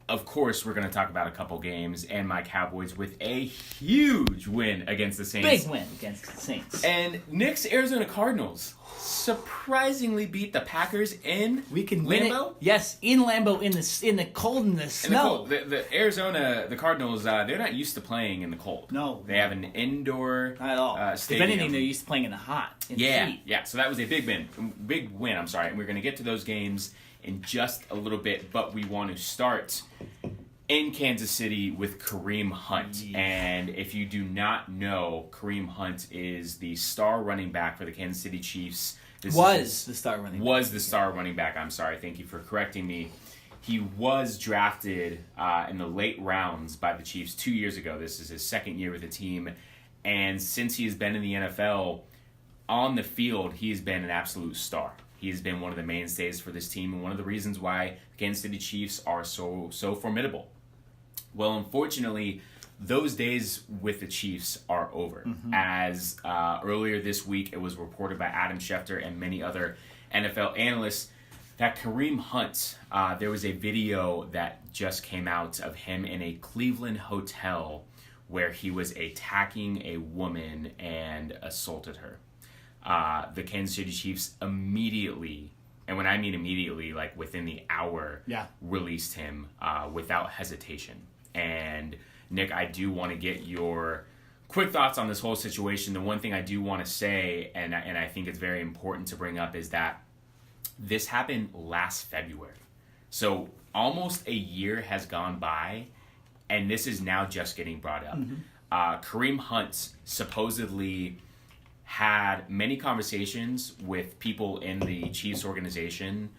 S2: Of course, we're going to talk about a couple games and my Cowboys with a huge win against the Saints.
S1: Big win against the Saints.
S2: And Nick's Arizona Cardinals surprisingly beat the Packers in
S1: we can win
S2: Lambeau?
S1: It. Yes, in Lambeau, in the cold and the snow.
S2: The Cardinals, they're not used to playing in the cold.
S1: No.
S2: They have an indoor
S1: not at all.
S2: stadium.
S1: If anything, they're used to playing in the hot.
S2: Yeah. So that was a big win. And we're going to get to those games in just a little bit, but we want to start in Kansas City with Kareem Hunt. Yeah. And if you do not know, Kareem Hunt is the star running back for the Kansas City Chiefs.
S1: Was the star running back.
S2: I'm sorry. Thank you for correcting me. He was drafted in the late rounds by the Chiefs 2 years ago. This is his second year with the team. And since he has been in the NFL, on the field, he has been an absolute star. He has been one of the mainstays for this team and one of the reasons why the Kansas City Chiefs are so formidable. Well, unfortunately, those days with the Chiefs are over. Mm-hmm. As earlier this week, it was reported by Adam Schefter and many other NFL analysts that Kareem Hunt, there was a video that just came out of him in a Cleveland hotel where he was attacking a woman and assaulted her. The Kansas City Chiefs immediately, and when I mean immediately, like within the hour, released him without hesitation. And Nick, I do want to get your quick thoughts on this whole situation. The one thing I do want to say, and I think it's very important to bring up, is that This happened last February. So almost a year has gone by, and this is now just getting brought up. Kareem Hunt supposedly had many conversations with people in the Chiefs organization,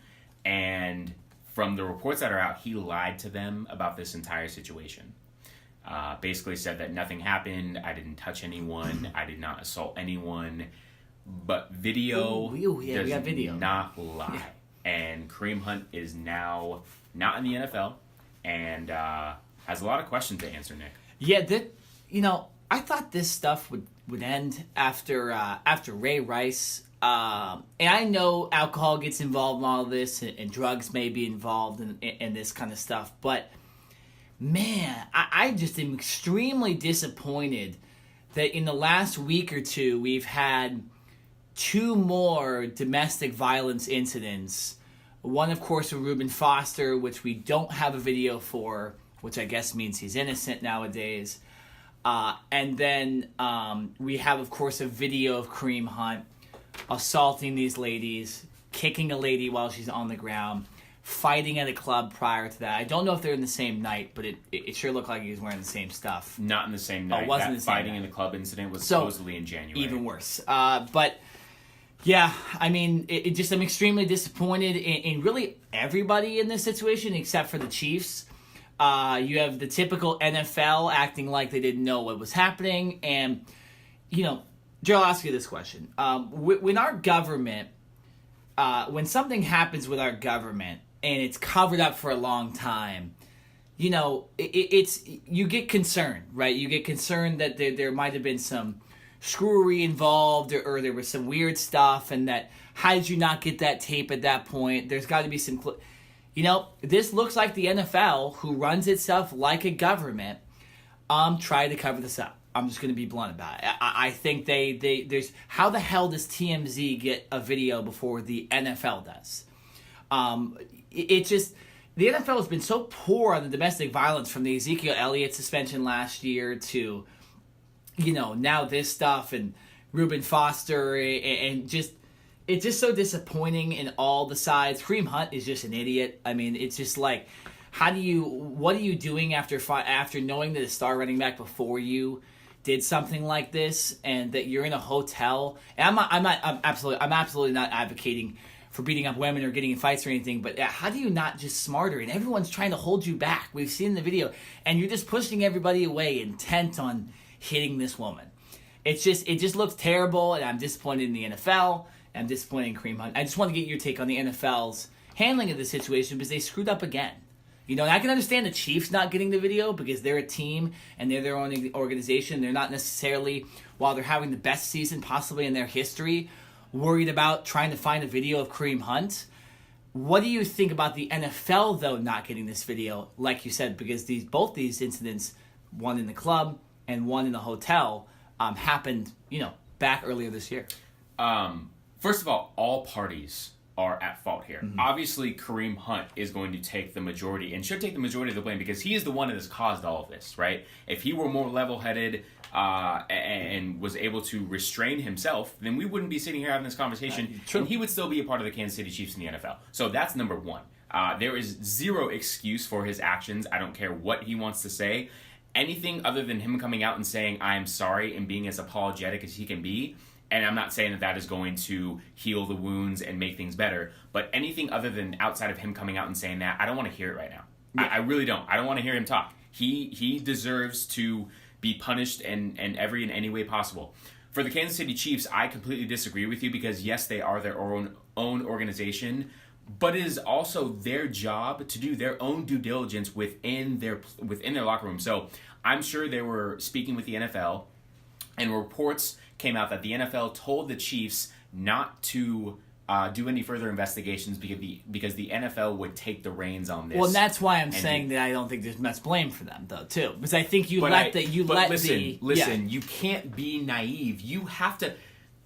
S2: and from the reports that are out, he lied to them about this entire situation. Basically said that nothing happened, I didn't touch anyone, I did not assault anyone, but video does not lie. Yeah. And Kareem Hunt is now not in the NFL and has a lot of questions to answer, Nick.
S1: Yeah, I thought this stuff would end after Ray Rice. And I know alcohol gets involved in all of this, and drugs may be involved in this kind of stuff. But, man, I just am extremely disappointed that in the last week or two we've had 2 more domestic violence incidents. One, of course, with Reuben Foster, which we don't have a video for, which I guess means he's innocent nowadays. And then we have, of course, a video of Kareem Hunt assaulting these ladies, kicking a lady while she's on the ground, fighting at a club prior to that. I don't know if they're in the same night, but it sure looked like he was wearing the same stuff.
S2: Not in the same night.
S1: It wasn't
S2: that
S1: the same
S2: fighting
S1: night.
S2: in the club incident was supposedly in January.
S1: Even worse. But, yeah, I mean, I'm extremely disappointed in really everybody in this situation except for the Chiefs. You have the typical NFL acting like they didn't know what was happening. And, Joe, I'll ask you this question. When our government, when something happens with our government and it's covered up for a long time, it's you get concerned, right? You get concerned that there might have been some screwery involved or there was some weird stuff, and that how did you not get that tape at that point? There's got to be some... this looks like the NFL, who runs itself like a government, tried to cover this up. I'm just going to be blunt about it. I think there's... How the hell does TMZ get a video before the NFL does? It just... The NFL has been so poor on the domestic violence, from the Ezekiel Elliott suspension last year to, now this stuff and Reuben Foster and just... It's just so disappointing in all the sides. Kareem Hunt is just an idiot. I mean, it's just like, what are you doing after knowing that a star running back before you did something like this, and that you're in a hotel? And I'm absolutely not advocating for beating up women or getting in fights or anything, but how do you not just smarter? And everyone's trying to hold you back. We've seen the video, and you're just pushing everybody away, intent on hitting this woman. It just looks terrible, and I'm disappointed in the NFL. I'm disappointed in Kareem Hunt. I just want to get your take on the NFL's handling of the situation, because they screwed up again. And I can understand the Chiefs not getting the video because they're a team and they're their own organization. They're not necessarily, while they're having the best season possibly in their history, worried about trying to find a video of Kareem Hunt. What do you think about the NFL, though, not getting this video, like you said, because both these incidents, one in the club and one in the hotel, happened, back earlier this year?
S2: First of all parties are at fault here. Mm-hmm. Obviously, Kareem Hunt is going to take the majority and should take the majority of the blame, because he is the one that has caused all of this, right? If he were more level-headed and was able to restrain himself, then we wouldn't be sitting here having this conversation, and he would still be a part of the Kansas City Chiefs in the NFL. So that's number one. There is zero excuse for his actions. I don't care what he wants to say. Anything other than him coming out and saying, I'm sorry, and being as apologetic as he can be, and I'm not saying that is going to heal the wounds and make things better, but anything other than outside of him coming out and saying that, I don't want to hear it right now. Yeah. I really don't. I don't want to hear him talk. He deserves to be punished in any way possible. For the Kansas City Chiefs, I completely disagree with you, because yes, they are their own organization, but it is also their job to do their own due diligence within their locker room. So I'm sure they were speaking with the NFL, and reports came out that the NFL told the Chiefs not to do any further investigations because the NFL would take the reins on this.
S1: Well, and that's why I'm saying that I don't think there's much blame for them, though, too, because I think
S2: Listen, you can't be naive. You have to.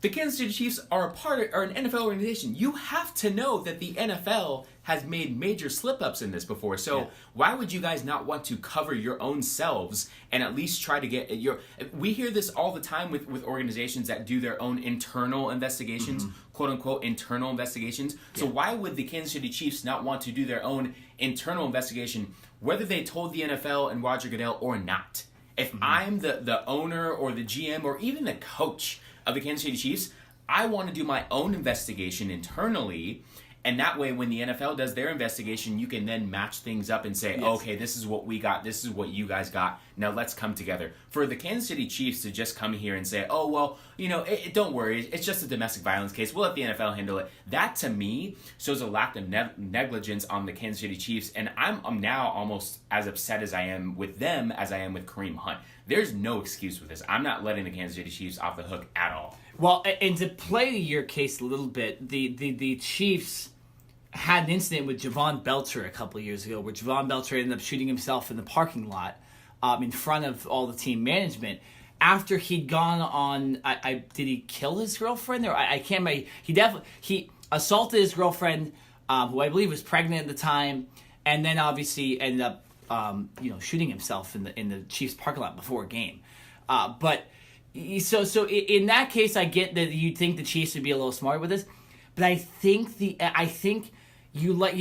S2: The Kansas City Chiefs are an NFL organization. You have to know that the NFL has made major slip-ups in this before. So why would you guys not want to cover your own selves and at least try to get your... We hear this all the time with organizations that do their own internal investigations, quote-unquote internal investigations. So why would the Kansas City Chiefs not want to do their own internal investigation, whether they told the NFL and Roger Goodell or not? If I'm the owner or the GM or even the coach of the Kansas City Chiefs, I want to do my own investigation internally, and that way when the NFL does their investigation, you can then match things up and say, okay, this is what we got, this is what you guys got, now let's come together. For the Kansas City Chiefs to just come here and say, oh, well, don't worry, it's just a domestic violence case, we'll let the NFL handle it, that to me shows a lack of negligence on the Kansas City Chiefs, and I'm now almost as upset as I am with them as I am with Kareem Hunt. There's no excuse with this. I'm not letting the Kansas City Chiefs off the hook at all.
S1: Well, and to play your case a little bit, the Chiefs had an incident with Javon Belcher a couple of years ago where Javon Belcher ended up shooting himself in the parking lot in front of all the team management after he'd gone on... did he kill his girlfriend? Or I can't remember. He assaulted his girlfriend, who I believe was pregnant at the time, and then obviously ended up shooting himself in the Chiefs parking lot before a game. So in that case, I get that you'd think the Chiefs would be a little smarter with this, but I think you let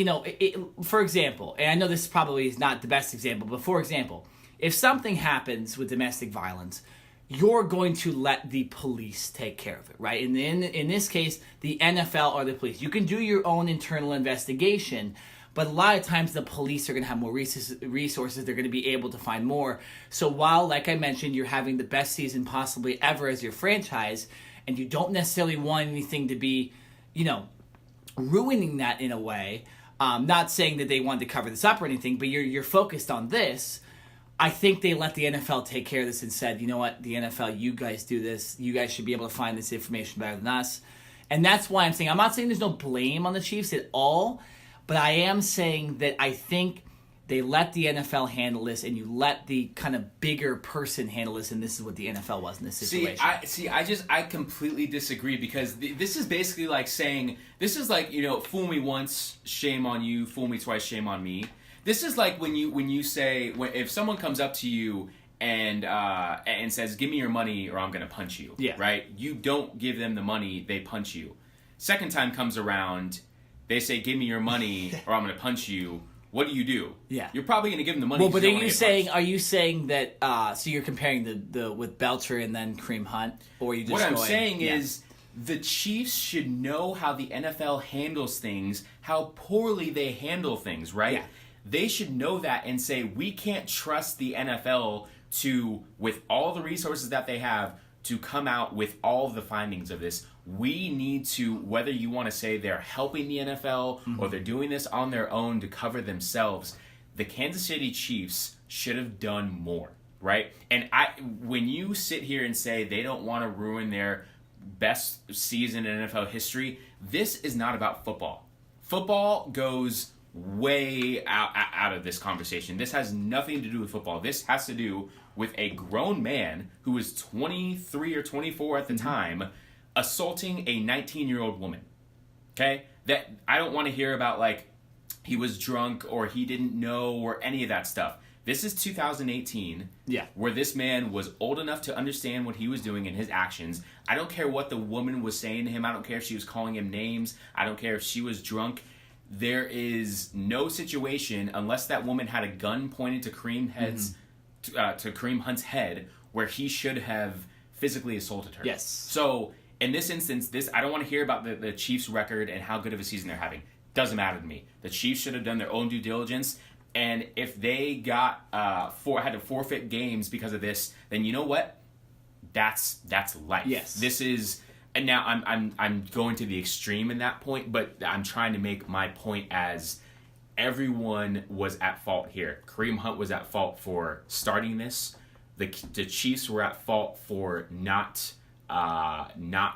S1: for example, and I know this probably is not the best example, but for example, if something happens with domestic violence, you're going to let the police take care of it, right? And in this case, the NFL or the police. You can do your own internal investigation, but a lot of times the police are going to have more resources. They're going to be able to find more. So while, like I mentioned, you're having the best season possibly ever as your franchise, and you don't necessarily want anything to be, ruining that in a way. Not saying that they wanted to cover this up or anything, but you're focused on this. I think they let the NFL take care of this and said, you know what, the NFL, you guys do this. You guys should be able to find this information better than us. And that's why I'm not saying there's no blame on the Chiefs at all, but I am saying that I think they let the NFL handle this, and you let the kind of bigger person handle this, and this is what the NFL was in this situation.
S2: I completely disagree, because this is basically like saying, this is like, fool me once, shame on you, fool me twice, shame on me. This is like when you say, if someone comes up to you and says, give me your money or I'm going to punch you, right? You don't give them the money, they punch you. Second time comes around, they say, give me your money or I'm going to punch you. What do?
S1: Yeah.
S2: You're probably going to give them the money.
S1: Well, but are you saying that, so you're comparing the with Belcher and then Kareem Hunt? Or you just
S2: What I'm saying is, the Chiefs should know how the NFL handles things, how poorly they handle things, right?
S1: Yeah.
S2: They should know that and say, we can't trust the NFL to, with all the resources that they have, to come out with all the findings of this. We need to, whether you want to say they're helping the NFL or they're doing this on their own to cover themselves, the Kansas City Chiefs should have done more, right? And when you sit here and say they don't want to ruin their best season in NFL history, this is not about football. Football goes way out of this conversation. This has nothing to do with football. This has to do with a grown man who was 23 or 24 at the time assaulting a 19-year-old woman. Okay? That I don't want to hear about like he was drunk or he didn't know or any of that stuff. This is 2018, where this man was old enough to understand what he was doing and his actions. I don't care what the woman was saying to him. I don't care if she was calling him names. I don't care if she was drunk. There is no situation, unless that woman had a gun pointed to Kareem Hunt's head, where he should have physically assaulted her.
S1: Yes.
S2: So in this instance, I don't want to hear about the Chiefs' record and how good of a season they're having. Doesn't matter to me. The Chiefs should have done their own due diligence, and if they got had to forfeit games because of this, then you know what? That's life.
S1: Yes.
S2: This is. And now I'm going to the extreme in that point, but I'm trying to make my point as everyone was at fault here. Kareem Hunt was at fault for starting this. The Chiefs were at fault for not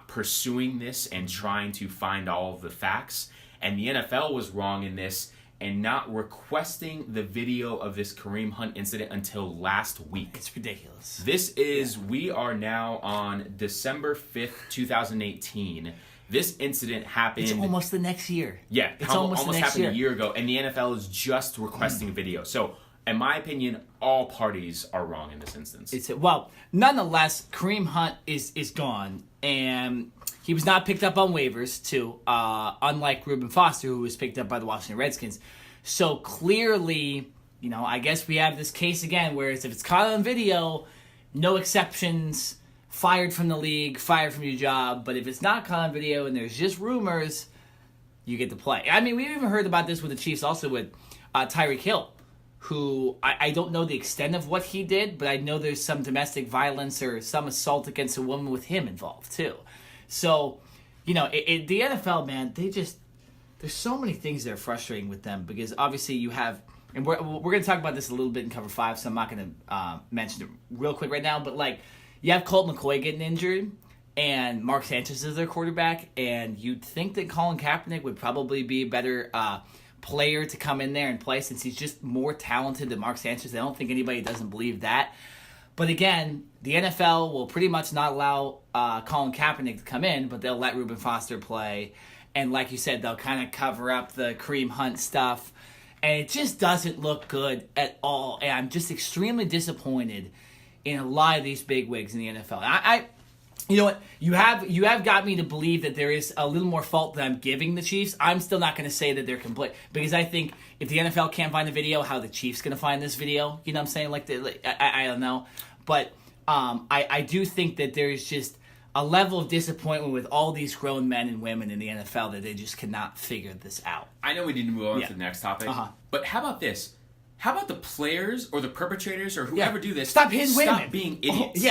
S2: pursuing this and trying to find all of the facts. And the NFL was wrong in this and not requesting the video of this Kareem Hunt incident until last week.
S1: It's ridiculous.
S2: This is, we are now on December 5th, 2018. This incident happened.
S1: It's almost the next year.
S2: Yeah,
S1: it's almost the next
S2: happened
S1: year.
S2: a year ago, and the NFL is just requesting video. So, in my opinion, all parties are wrong in this instance.
S1: Well, nonetheless, Kareem Hunt is gone, and he was not picked up on waivers, too, unlike Reuben Foster, who was picked up by the Washington Redskins. So, clearly, I guess we have this case again, whereas if it's caught on video, no exceptions, fired from the league, fired from your job. But if it's not caught on video and there's just rumors, you get to play. I mean, we've even heard about this with the Chiefs, also with Tyreek Hill, who I don't know the extent of what he did, but I know there's some domestic violence or some assault against a woman with him involved, too. So, the NFL, man, there's so many things that are frustrating with them because obviously you have, and we're going to talk about this a little bit in Cover 5, so I'm not going to mention it real quick right now, but you have Colt McCoy getting injured, and Mark Sanchez is their quarterback, and you'd think that Colin Kaepernick would probably be a better player to come in there and play since he's just more talented than Mark Sanchez. I don't think anybody doesn't believe that. But again, the NFL will pretty much not allow Colin Kaepernick to come in, but they'll let Reuben Foster play. And like you said, they'll kind of cover up the Kareem Hunt stuff. And it just doesn't look good at all. And I'm just extremely disappointed in a lot of these big wigs in the NFL. You know what? You have got me to believe that there is a little more fault that I'm giving the Chiefs. I'm still not going to say that they're complete because I think if the NFL can't find the video, how the Chiefs going to find this video? You know what I'm saying? I don't know. But I do think that there's just a level of disappointment with all these grown men and women in the NFL that they just cannot figure this out.
S2: I know we need to move on to the next topic, but how about this? How about the players or the perpetrators or whoever do this?
S1: Stop hitting women.
S2: Stop being idiots.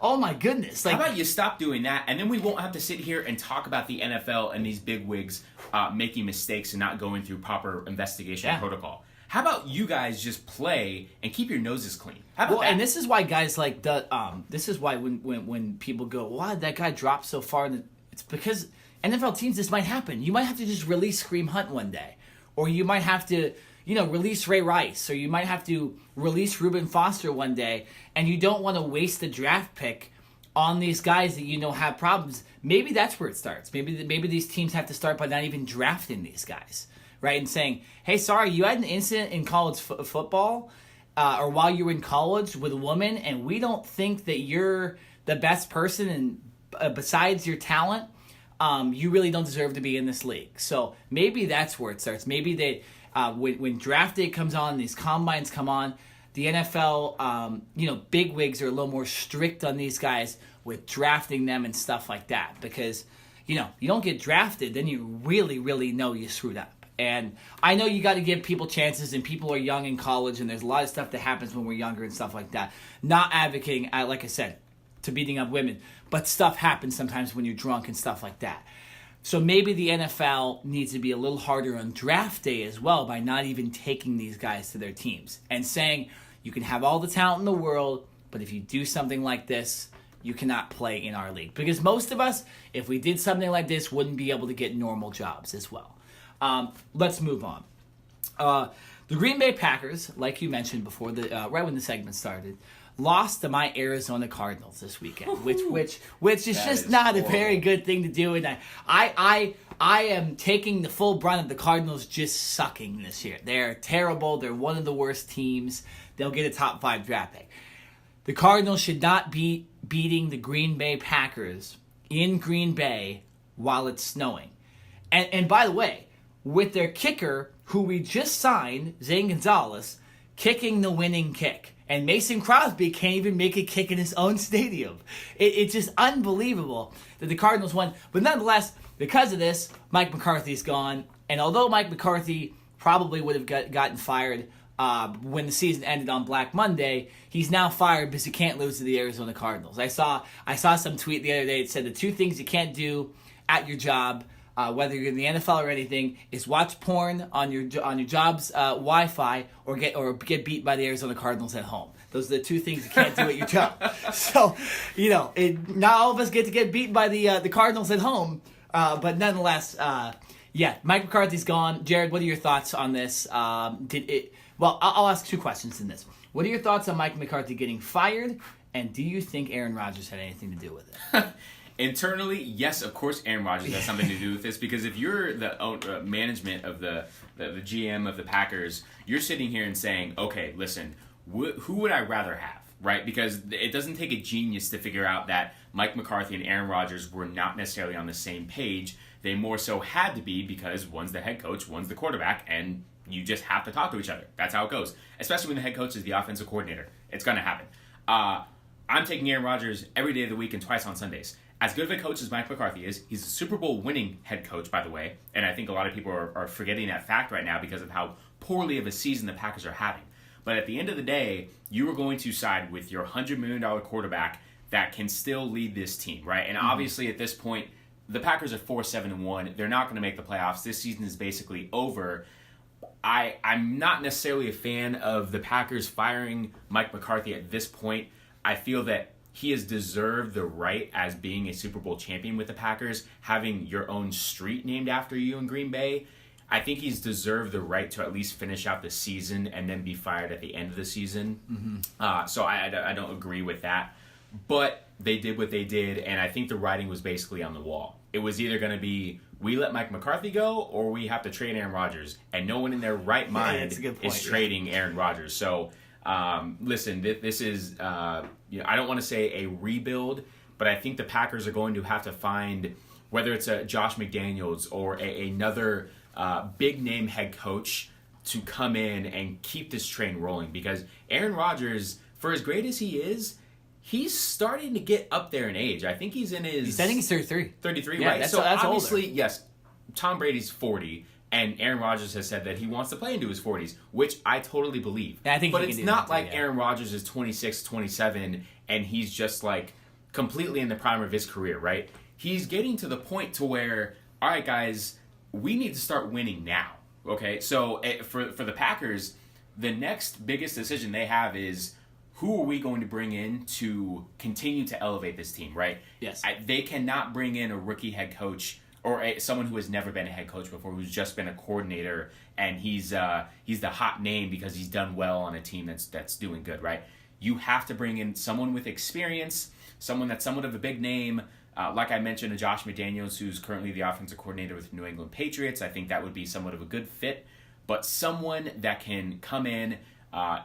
S1: Oh my goodness.
S2: How about you stop doing that, and then we won't have to sit here and talk about the NFL and these bigwigs making mistakes and not going through proper investigation protocol. How about you guys just play and keep your noses clean? How about that?
S1: And this is why guys like this is why when people go, why did that guy drop so far? It's because NFL teams, this might happen. You might have to just release Kareem Hunt one day, or you might have to release Ray Rice, or you might have to release Reuben Foster one day, and you don't want to waste the draft pick on these guys that have problems. Maybe that's where it starts. Maybe these teams have to start by not even drafting these guys, right? And saying, hey, sorry, you had an incident in college football or while you were in college with a woman, and we don't think that you're the best person, and besides your talent, you really don't deserve to be in this league. So maybe that's where it starts. Maybe they... when draft day comes on, these combines come on, the NFL, big wigs are a little more strict on these guys with drafting them and stuff like that. Because, you don't get drafted, then you really, really know you screwed up. And I know you got to give people chances, and people are young in college, and there's a lot of stuff that happens when we're younger and stuff like that. Not advocating, like I said, to beating up women, but stuff happens sometimes when you're drunk and stuff like that. So maybe the NFL needs to be a little harder on draft day as well by not even taking these guys to their teams and saying you can have all the talent in the world, but if you do something like this, you cannot play in our league. Because most of us, if we did something like this, wouldn't be able to get normal jobs as well. Let's move on. The Green Bay Packers, like you mentioned before, right when the segment started, lost to my Arizona Cardinals this weekend, which is just not a very good thing to do. And I am taking the full brunt of the Cardinals just sucking this year. They're terrible. They're one of the worst teams. They'll get a top 5 draft pick. The Cardinals should not be beating the Green Bay Packers in Green Bay while it's snowing. And by the way, with their kicker, who we just signed, Zane Gonzalez, kicking the winning kick. And Mason Crosby can't even make a kick in his own stadium. It's just unbelievable that the Cardinals won. But nonetheless, because of this, Mike McCarthy's gone. And although Mike McCarthy probably would have gotten fired when the season ended on Black Monday, he's now fired because he can't lose to the Arizona Cardinals. I saw some tweet the other day that said the 2 things you can't do at your job, whether you're in the NFL or anything, is watch porn on your job's Wi-Fi or get beat by the Arizona Cardinals at home. Those are the 2 things you can't do at your job. So, not all of us get to get beat by the Cardinals at home, but nonetheless, Mike McCarthy's gone. Jared, what are your thoughts on this? I'll ask 2 questions in this. What are your thoughts on Mike McCarthy getting fired, and do you think Aaron Rodgers had anything to do with it?
S2: Internally, yes, of course, Aaron Rodgers has something to do with this, because if you're the management of the GM of the Packers, you're sitting here and saying, okay, listen, who would I rather have, right? Because it doesn't take a genius to figure out that Mike McCarthy and Aaron Rodgers were not necessarily on the same page. They more so had to be, because one's the head coach, one's the quarterback, and you just have to talk to each other. That's how it goes, especially when the head coach is the offensive coordinator. It's going to happen. I'm taking Aaron Rodgers every day of the week and twice on Sundays. As good of a coach as Mike McCarthy is, he's a Super Bowl winning head coach, by the way, and I think a lot of people are forgetting that fact right now because of how poorly of a season the Packers are having. But at the end of the day, you are going to side with your $100 million quarterback that can still lead this team, right? And obviously at this point, the Packers are 4-7-1. They're not going to make the playoffs. This season is basically over. I'm not necessarily a fan of the Packers firing Mike McCarthy at this point. I feel that he has deserved the right as being a Super Bowl champion with the Packers, having your own street named after you in Green Bay. I think he's deserved the right to at least finish out the season and then be fired at the end of the season. So I don't agree with that. But they did what they did, and I think the writing was basically on the wall. It was either going to be, we let Mike McCarthy go, or we have to trade Aaron Rodgers. And no one in their right mind is trading Aaron Rodgers. So, listen, this is, I don't want to say a rebuild, but I think the Packers are going to have to find, whether it's a Josh McDaniels or another big-name head coach, to come in and keep this train rolling. Because Aaron Rodgers, for as great as he is, he's starting to get up there in age. I think he's in his...
S1: I think he's 33.
S2: 33,
S1: yeah,
S2: right?
S1: That's,
S2: so
S1: that's
S2: obviously,
S1: older.
S2: yes, Tom Brady's 40, and Aaron Rodgers has said that he wants to play into his 40s, which I totally believe.
S1: Yeah, I think
S2: but
S1: he
S2: it's
S1: can do
S2: not
S1: that
S2: like
S1: too, yeah.
S2: Aaron Rodgers is 26, 27, and he's just like completely in the prime of his career, right? He's getting to the point to where, all right, guys, we need to start winning now, okay? So for the Packers, the next biggest decision they have is, who are we going to bring in to continue to elevate this team, right?
S1: Yes.
S2: They cannot bring in a rookie head coach or someone who has never been a head coach before, who's just been a coordinator, and he's the hot name because he's done well on a team that's doing good, right? You have to bring in someone with experience, someone that's somewhat of a big name. Like I mentioned, a Josh McDaniels, who's currently the offensive coordinator with New England Patriots. I think that would be somewhat of a good fit. But someone that can come in,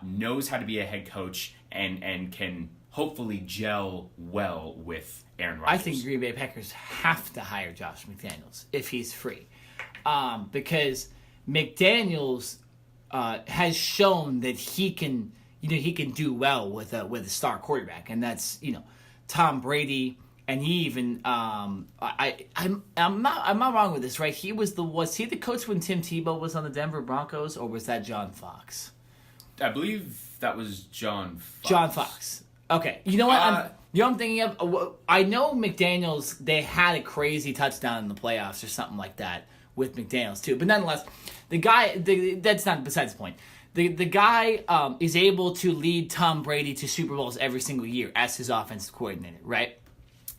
S2: knows how to be a head coach, and can hopefully gel well with Aaron Rodgers.
S1: I think Green Bay Packers have to hire Josh McDaniels if he's free, because McDaniels has shown that he can do well with a star quarterback, and that's Tom Brady. And he even I'm not wrong with this, right? Was he the coach when Tim Tebow was on the Denver Broncos, or was that John Fox?
S2: I believe that was John Fox.
S1: John Fox. Okay. You know what? I'm thinking of? I know McDaniels, they had a crazy touchdown in the playoffs or something like that with McDaniels too. But nonetheless, the guy, that's not besides the point. The guy is able to lead Tom Brady to Super Bowls every single year as his offensive coordinator, right?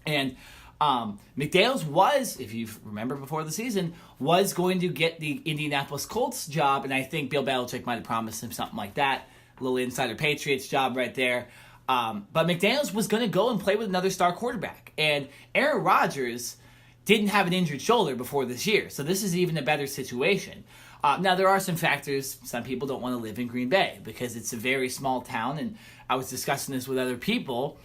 S1: And McDaniels was, if you remember before the season, was going to get the Indianapolis Colts job, and I think Bill Belichick might have promised him something like that. A little insider Patriots job right there. But McDaniels was going to go and play with another star quarterback. And Aaron Rodgers didn't have an injured shoulder before this year, so this is even a better situation. Now, there are some factors. Some people don't want to live in Green Bay because it's a very small town, and I was discussing this with other people.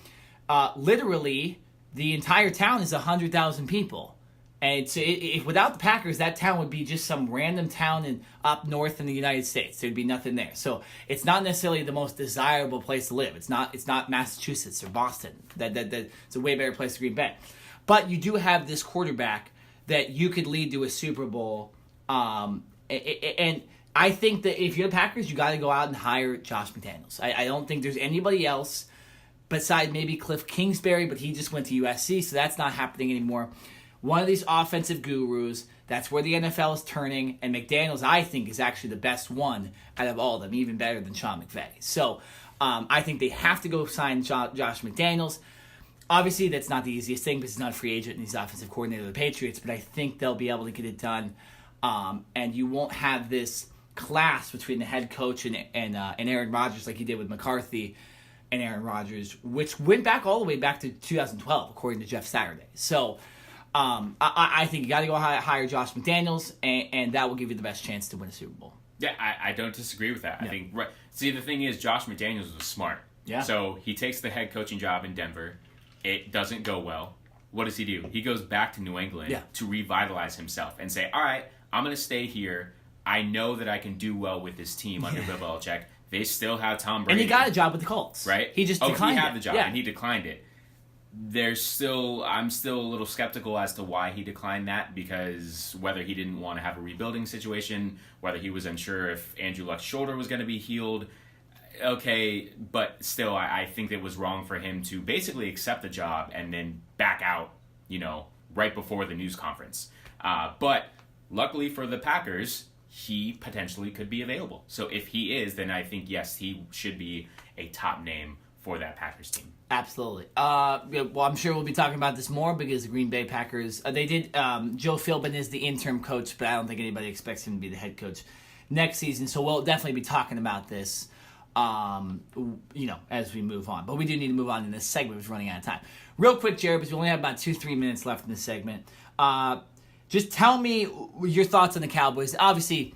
S1: Literally, the entire town is 100,000 people. And if without the Packers, that town would be just some random town up north in the United States. There'd be nothing there. So it's not necessarily the most desirable place to live. It's not Massachusetts or Boston. It's a way better place to Green Bay. But you do have this quarterback that you could lead to a Super Bowl. And I think that if you're the Packers, you got to go out and hire Josh McDaniels. I don't think there's anybody else besides maybe Cliff Kingsbury, but he just went to USC, so that's not happening anymore. One of these offensive gurus, that's where the NFL is turning, and McDaniels, I think, is actually the best one out of all of them, even better than Sean McVay. So I think they have to go sign Josh McDaniels. Obviously, that's not the easiest thing because he's not a free agent and he's offensive coordinator of the Patriots, but I think they'll be able to get it done, and you won't have this clash between the head coach and Aaron Rodgers like you did with McCarthy, and Aaron Rodgers, which went back all the way back to 2012, according to Jeff Saturday. So I think you got to go hire Josh McDaniels, and that will give you the best chance to win a Super Bowl.
S2: Yeah, I don't disagree with that.
S1: Yeah.
S2: I think see, the thing is, Josh McDaniels was smart.
S1: Yeah.
S2: So he takes the head coaching job in Denver. It doesn't go well. What does he do? He goes back to New England to revitalize himself and say, all right, I'm going to stay here. I know that I can do well with this team under Bill Belichick. They still have Tom Brady.
S1: And he got a job with the Colts.
S2: Right?
S1: He just declined
S2: he had the job,
S1: Yeah.
S2: and he declined it. I'm still a little skeptical as to why he declined that, because whether he didn't want to have a rebuilding situation, whether he was unsure if Andrew Luck's shoulder was going to be healed. Okay, but still, I think it was wrong for him to basically accept the job and then back out, right before the news conference. But luckily for the Packers, he potentially could be available. So if he is, then I think, yes, he should be a top name for that Packers team.
S1: Absolutely. Well, I'm sure we'll be talking about this more because the Green Bay Packers, they did, Joe Philbin is the interim coach, but I don't think anybody expects him to be the head coach next season. So we'll definitely be talking about this, as we move on. But we do need to move on in this segment. We're running out of time. Real quick, Jared, because we only have about 2-3 minutes left in this segment. Just tell me your thoughts on the Cowboys. Obviously,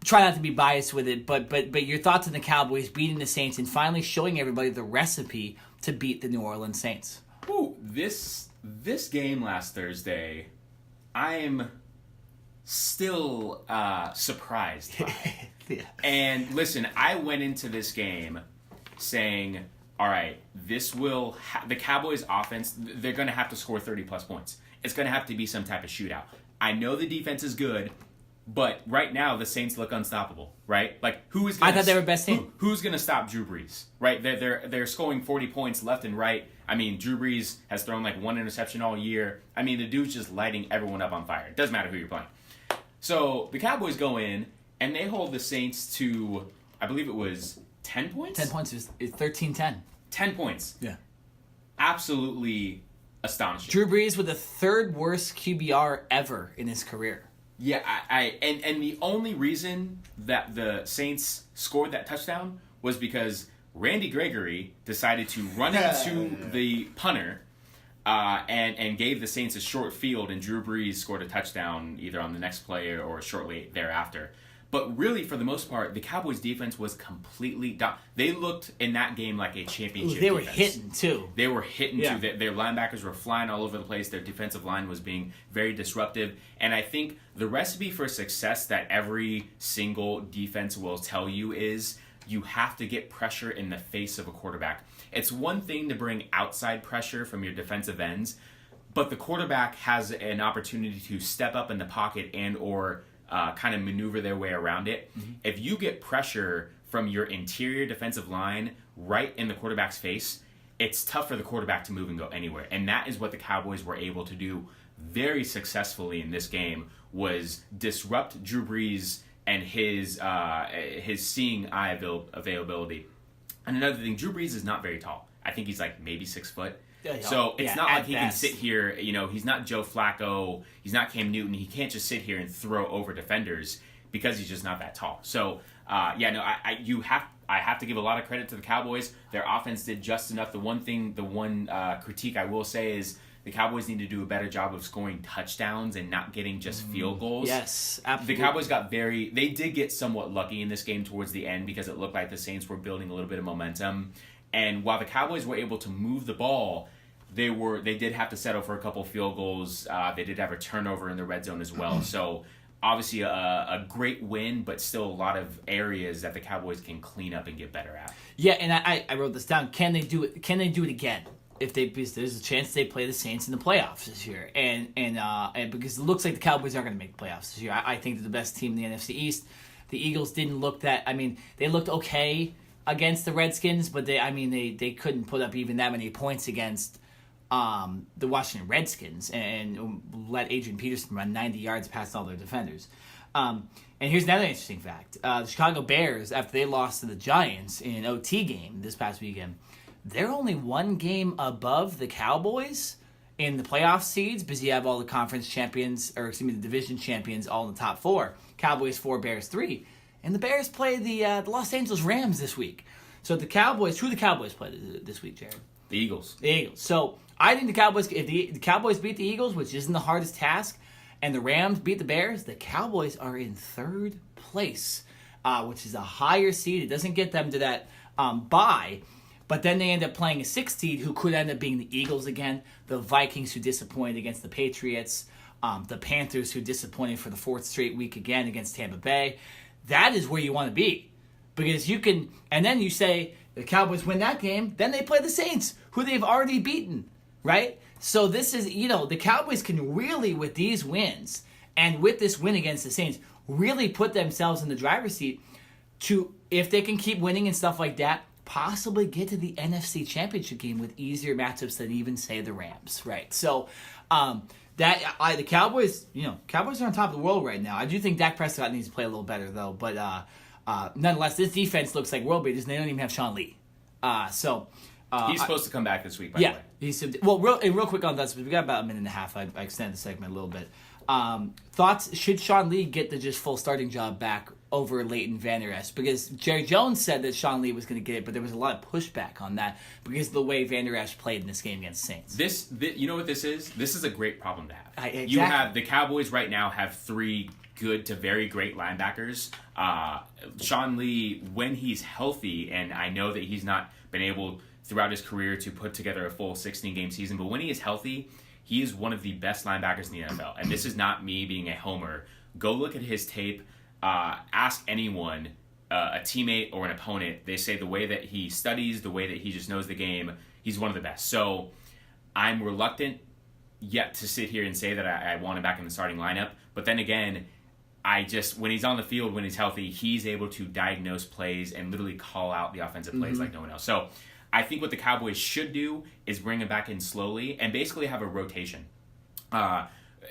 S1: try not to be biased with it, but your thoughts on the Cowboys beating the Saints and finally showing everybody the recipe to beat the New Orleans Saints.
S2: Ooh, this game last Thursday, I'm still surprised by.
S1: Yeah.
S2: And listen, I went into this game saying, all right, the Cowboys offense, they're going to have to score 30-plus points. It's going to have to be some type of shootout. I know the defense is good, but right now the Saints look unstoppable, right? Like, who is going to...
S1: I thought they were best team.
S2: Who's going to stop Drew Brees, right? They're scoring 40 points left and right. I mean, Drew Brees has thrown like one interception all year. I mean, the dude's just lighting everyone up on fire. It doesn't matter who you're playing. So the Cowboys go in, and they hold the Saints to, I believe it was 10 points?
S1: 10 points is 13-10.
S2: 10 points.
S1: Yeah.
S2: Absolutely astonishing.
S1: Drew Brees with the third worst QBR ever in his career.
S2: Yeah, and the only reason that the Saints scored that touchdown was because Randy Gregory decided to run into the punter and gave the Saints a short field, and Drew Brees scored a touchdown either on the next play or shortly thereafter. But really, for the most part, the Cowboys' defense was completely they looked in that game like a championship
S1: They were
S2: defense.
S1: hitting, too.
S2: They were hitting,
S1: Yeah.
S2: too. Their linebackers were flying all over the place. Their defensive line was being very disruptive. And I think the recipe for success that every single defense will tell you is you have to get pressure in the face of a quarterback. It's one thing to bring outside pressure from your defensive ends, but the quarterback has an opportunity to step up in the pocket and or kind of maneuver their way around it. Mm-hmm. If you get pressure from your interior defensive line right in the quarterback's face, it's tough for the quarterback to move and go anywhere. And that is what the Cowboys were able to do very successfully in this game, was disrupt Drew Brees and his seeing eye availability. And another thing, Drew Brees is not very tall. I think he's like maybe 6 foot. So it's not like he can sit here, he's not Joe Flacco, he's not Cam Newton, he can't just sit here and throw over defenders because he's just not that tall. So, I have to give a lot of credit to the Cowboys. Their offense did just enough. The one critique I will say is the Cowboys need to do a better job of scoring touchdowns and not getting just field goals.
S1: Yes, absolutely.
S2: The Cowboys they did get somewhat lucky in this game towards the end because it looked like the Saints were building a little bit of momentum. And while the Cowboys were able to move the ball, they did have to settle for a couple field goals. They did have a turnover in the red zone as well. So obviously a great win, but still a lot of areas that the Cowboys can clean up and get better at.
S1: Yeah, and I wrote this down. Can they do it? Can they do it again? Because there's a chance they play the Saints in the playoffs this year, and because it looks like the Cowboys are going to make the playoffs this year. I think they're the best team in the NFC East. The Eagles didn't look that. I mean, they looked okay against the Redskins, but they couldn't put up even that many points against the Washington Redskins and let Adrian Peterson run 90 yards past all their defenders. And here's another interesting fact. The Chicago Bears, after they lost to the Giants in an OT game this past weekend, they're only one game above the Cowboys in the playoff seeds because you have all the conference champions, the division champions all in the top four. Cowboys 4, Bears 3. And the Bears play the Los Angeles Rams this week. So the Cowboys, who the Cowboys play this week, Jared?
S2: The Eagles.
S1: The Eagles. So I think the Cowboys, if the Cowboys beat the Eagles, which isn't the hardest task, and the Rams beat the Bears, the Cowboys are in third place, which is a higher seed. It doesn't get them to that bye, but then they end up playing a 6th seed who could end up being the Eagles again, the Vikings who disappointed against the Patriots, the Panthers who disappointed for the 4th straight week again against Tampa Bay. That is where you want to be, because you can, and then you say the Cowboys win that game, then they play the Saints, who they've already beaten, right? So this is, the Cowboys can really, with these wins, and with this win against the Saints, really put themselves in the driver's seat to, if they can keep winning and stuff like that, possibly get to the NFC Championship game with easier matchups than even, say, the Rams, right? So the Cowboys, Cowboys are on top of the world right now. I do think Dak Prescott needs to play a little better, though, but nonetheless, this defense looks like world beaters, and they don't even have Sean Lee.
S2: He's supposed to come back this week, by the way.
S1: Real quick on that, we got about a minute and a half. I extended the segment a little bit. Thoughts, should Sean Lee get the just full starting job back over Leighton Vander Esch? Because Jerry Jones said that Sean Lee was going to get it, but there was a lot of pushback on that because of the way Vander Esch played in this game against Saints.
S2: This you know what this is? This is a great problem to have.
S1: Exactly.
S2: You have, the Cowboys right now have 3 good to very great linebackers. Sean Lee, when he's healthy, and I know that he's not been able throughout his career to put together a full 16-game season, but when he is healthy, he is one of the best linebackers in the NFL. And this is not me being a homer. Go look at his tape. Ask anyone, a teammate or an opponent. They say the way that he studies, the way that he just knows the game, he's one of the best. So I'm reluctant yet to sit here and say that I want him back in the starting lineup. But then again, when he's on the field, when he's healthy, he's able to diagnose plays and literally call out the offensive plays like no one else. So I think what the Cowboys should do is bring him back in slowly and basically have a rotation.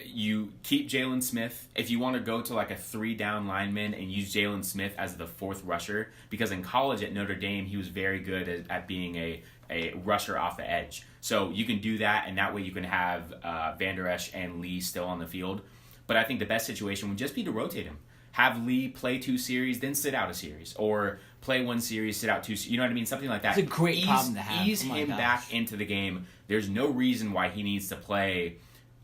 S2: You keep Jalen Smith. If you want to go to like a 3-down lineman and use Jalen Smith as the 4th rusher, because in college at Notre Dame, he was very good at being a rusher off the edge. So you can do that, and that way you can have Vander Esch and Lee still on the field. But I think the best situation would just be to rotate him. Have Lee play 2 series, then sit out a series. Or play 1 series, sit out 2 series. You know what I mean? Something like that.
S1: It's a great problem to have.
S2: Ease him back into the game. There's no reason why he needs to play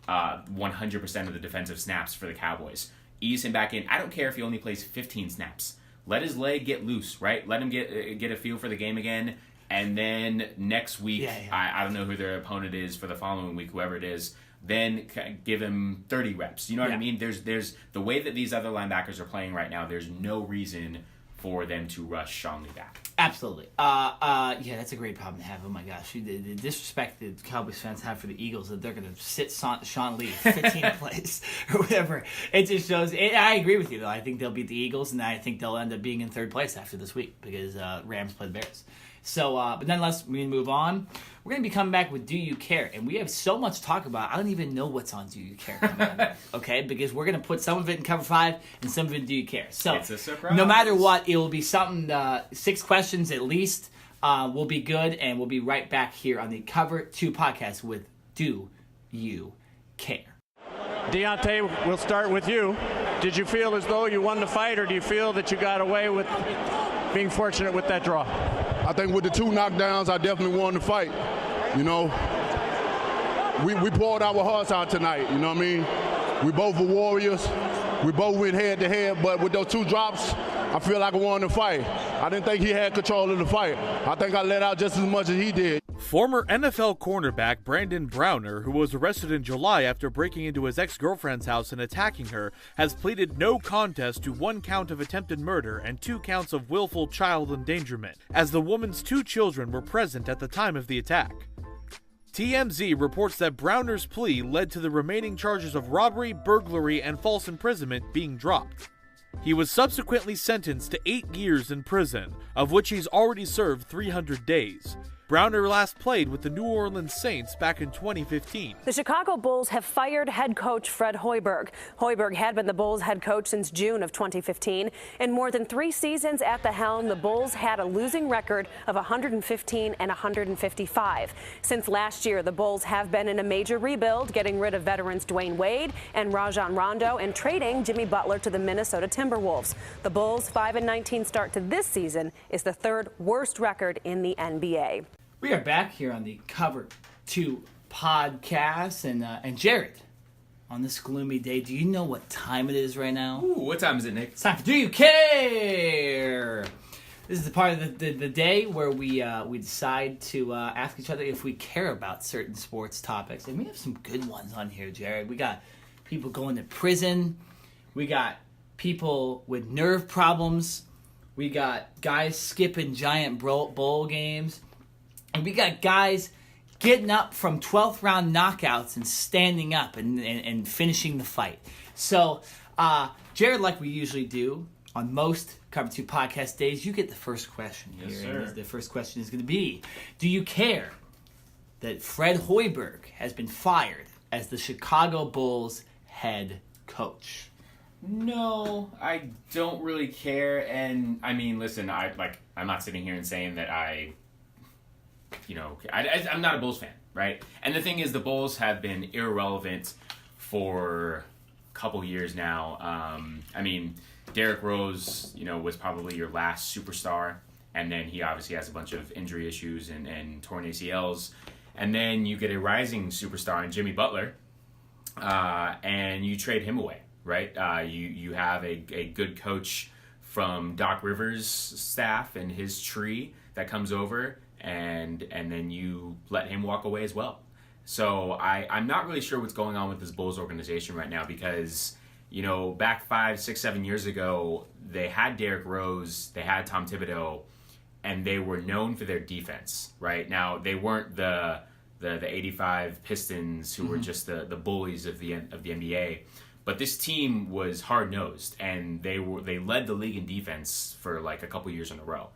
S2: 100% of the defensive snaps for the Cowboys. Ease him back in. I don't care if he only plays 15 snaps. Let his leg get loose, right? Let him get a feel for the game again. And then next week, I don't know who their opponent is for the following week, whoever it is, then give him 30 reps. You know what I mean? There's the way that these other linebackers are playing right now, there's no reason for them to rush Sean Lee back.
S1: Absolutely. That's a great problem to have. Oh my gosh. The disrespect that Cowboys fans have for the Eagles, that they're going to sit Sean Lee 15 plays or whatever. It just shows. I agree with you, though. I think they'll beat the Eagles, and I think they'll end up being in 3rd place after this week because Rams play the Bears. So, but nonetheless, we're going to move on. We're going to be coming back with Do You Care? And we have so much to talk about, I don't even know what's on Do You Care coming up, okay? Because we're going to put some of it in Cover 5 and some of it in Do You Care. So,
S2: it's a surprise.
S1: No matter what, it will be something, 6 questions at least will be good. And we'll be right back here on the Cover 2 podcast with Do You Care?
S6: Deontay, we'll start with you. Did you feel as though you won the fight, or do you feel that you got away with being fortunate with that draw?
S7: I think with the 2 knockdowns, I definitely won the fight. We poured our hearts out tonight, you know what I mean? We both were warriors. We both went head-to-head, but with those 2 drops, I feel like I won the fight. I didn't think he had control of the fight. I think I let out just as much as he did.
S8: Former NFL cornerback Brandon Browner, who was arrested in July after breaking into his ex-girlfriend's house and attacking her, has pleaded no contest to 1 count of attempted murder and 2 counts of willful child endangerment, as the woman's 2 children were present at the time of the attack. TMZ reports that Browner's plea led to the remaining charges of robbery, burglary, and false imprisonment being dropped. He was subsequently sentenced to 8 years in prison, of which he's already served 300 days. Browner last played with the New Orleans Saints back in 2015.
S9: The Chicago Bulls have fired head coach Fred Hoiberg. Hoiberg had been the Bulls head coach since June of 2015. In more than 3 seasons at the helm, the Bulls had a losing record of 115 and 155. Since last year, the Bulls have been in a major rebuild, getting rid of veterans Dwayne Wade and Rajon Rondo and trading Jimmy Butler to the Minnesota Timberwolves. The Bulls' 5-19 start to this season is the 3rd worst record in the NBA.
S1: We are back here on the Cover 2 podcast, and Jared, on this gloomy day, do you know what time it is right now?
S2: Ooh, what time is it, Nick?
S1: It's time for Do You Care? This is the part of the day where we decide to ask each other if we care about certain sports topics, and we have some good ones on here, Jared. We got people going to prison. We got people with nerve problems. We got guys skipping giant bowl games. And we got guys getting up from 12th round knockouts and standing up and finishing the fight. So, Jared, like we usually do on most Cover 2 podcast days, you get the first question here.
S2: Yes, sir.
S1: And the first question is going to be, do you care that Fred Hoiberg has been fired as the Chicago Bulls head coach?
S2: No, I don't really care. And I mean, listen, I'm not sitting here and saying that I'm not a Bulls fan, right? And the thing is, the Bulls have been irrelevant for a couple years now. I mean, Derrick Rose, was probably your last superstar, and then he obviously has a bunch of injury issues and torn ACLs. And then you get a rising superstar in Jimmy Butler, and you trade him away, right? You have a good coach from Doc Rivers' staff and his tree that comes over, and then you let him walk away as well. So I'm not really sure what's going on with this Bulls organization right now because, back 5, 6, 7 years ago, they had Derrick Rose, they had Tom Thibodeau, and they were known for their defense, right? Now, they weren't the 85 Pistons who were just the bullies of the NBA, but this team was hard-nosed, and they led the league in defense for like a couple years in a row.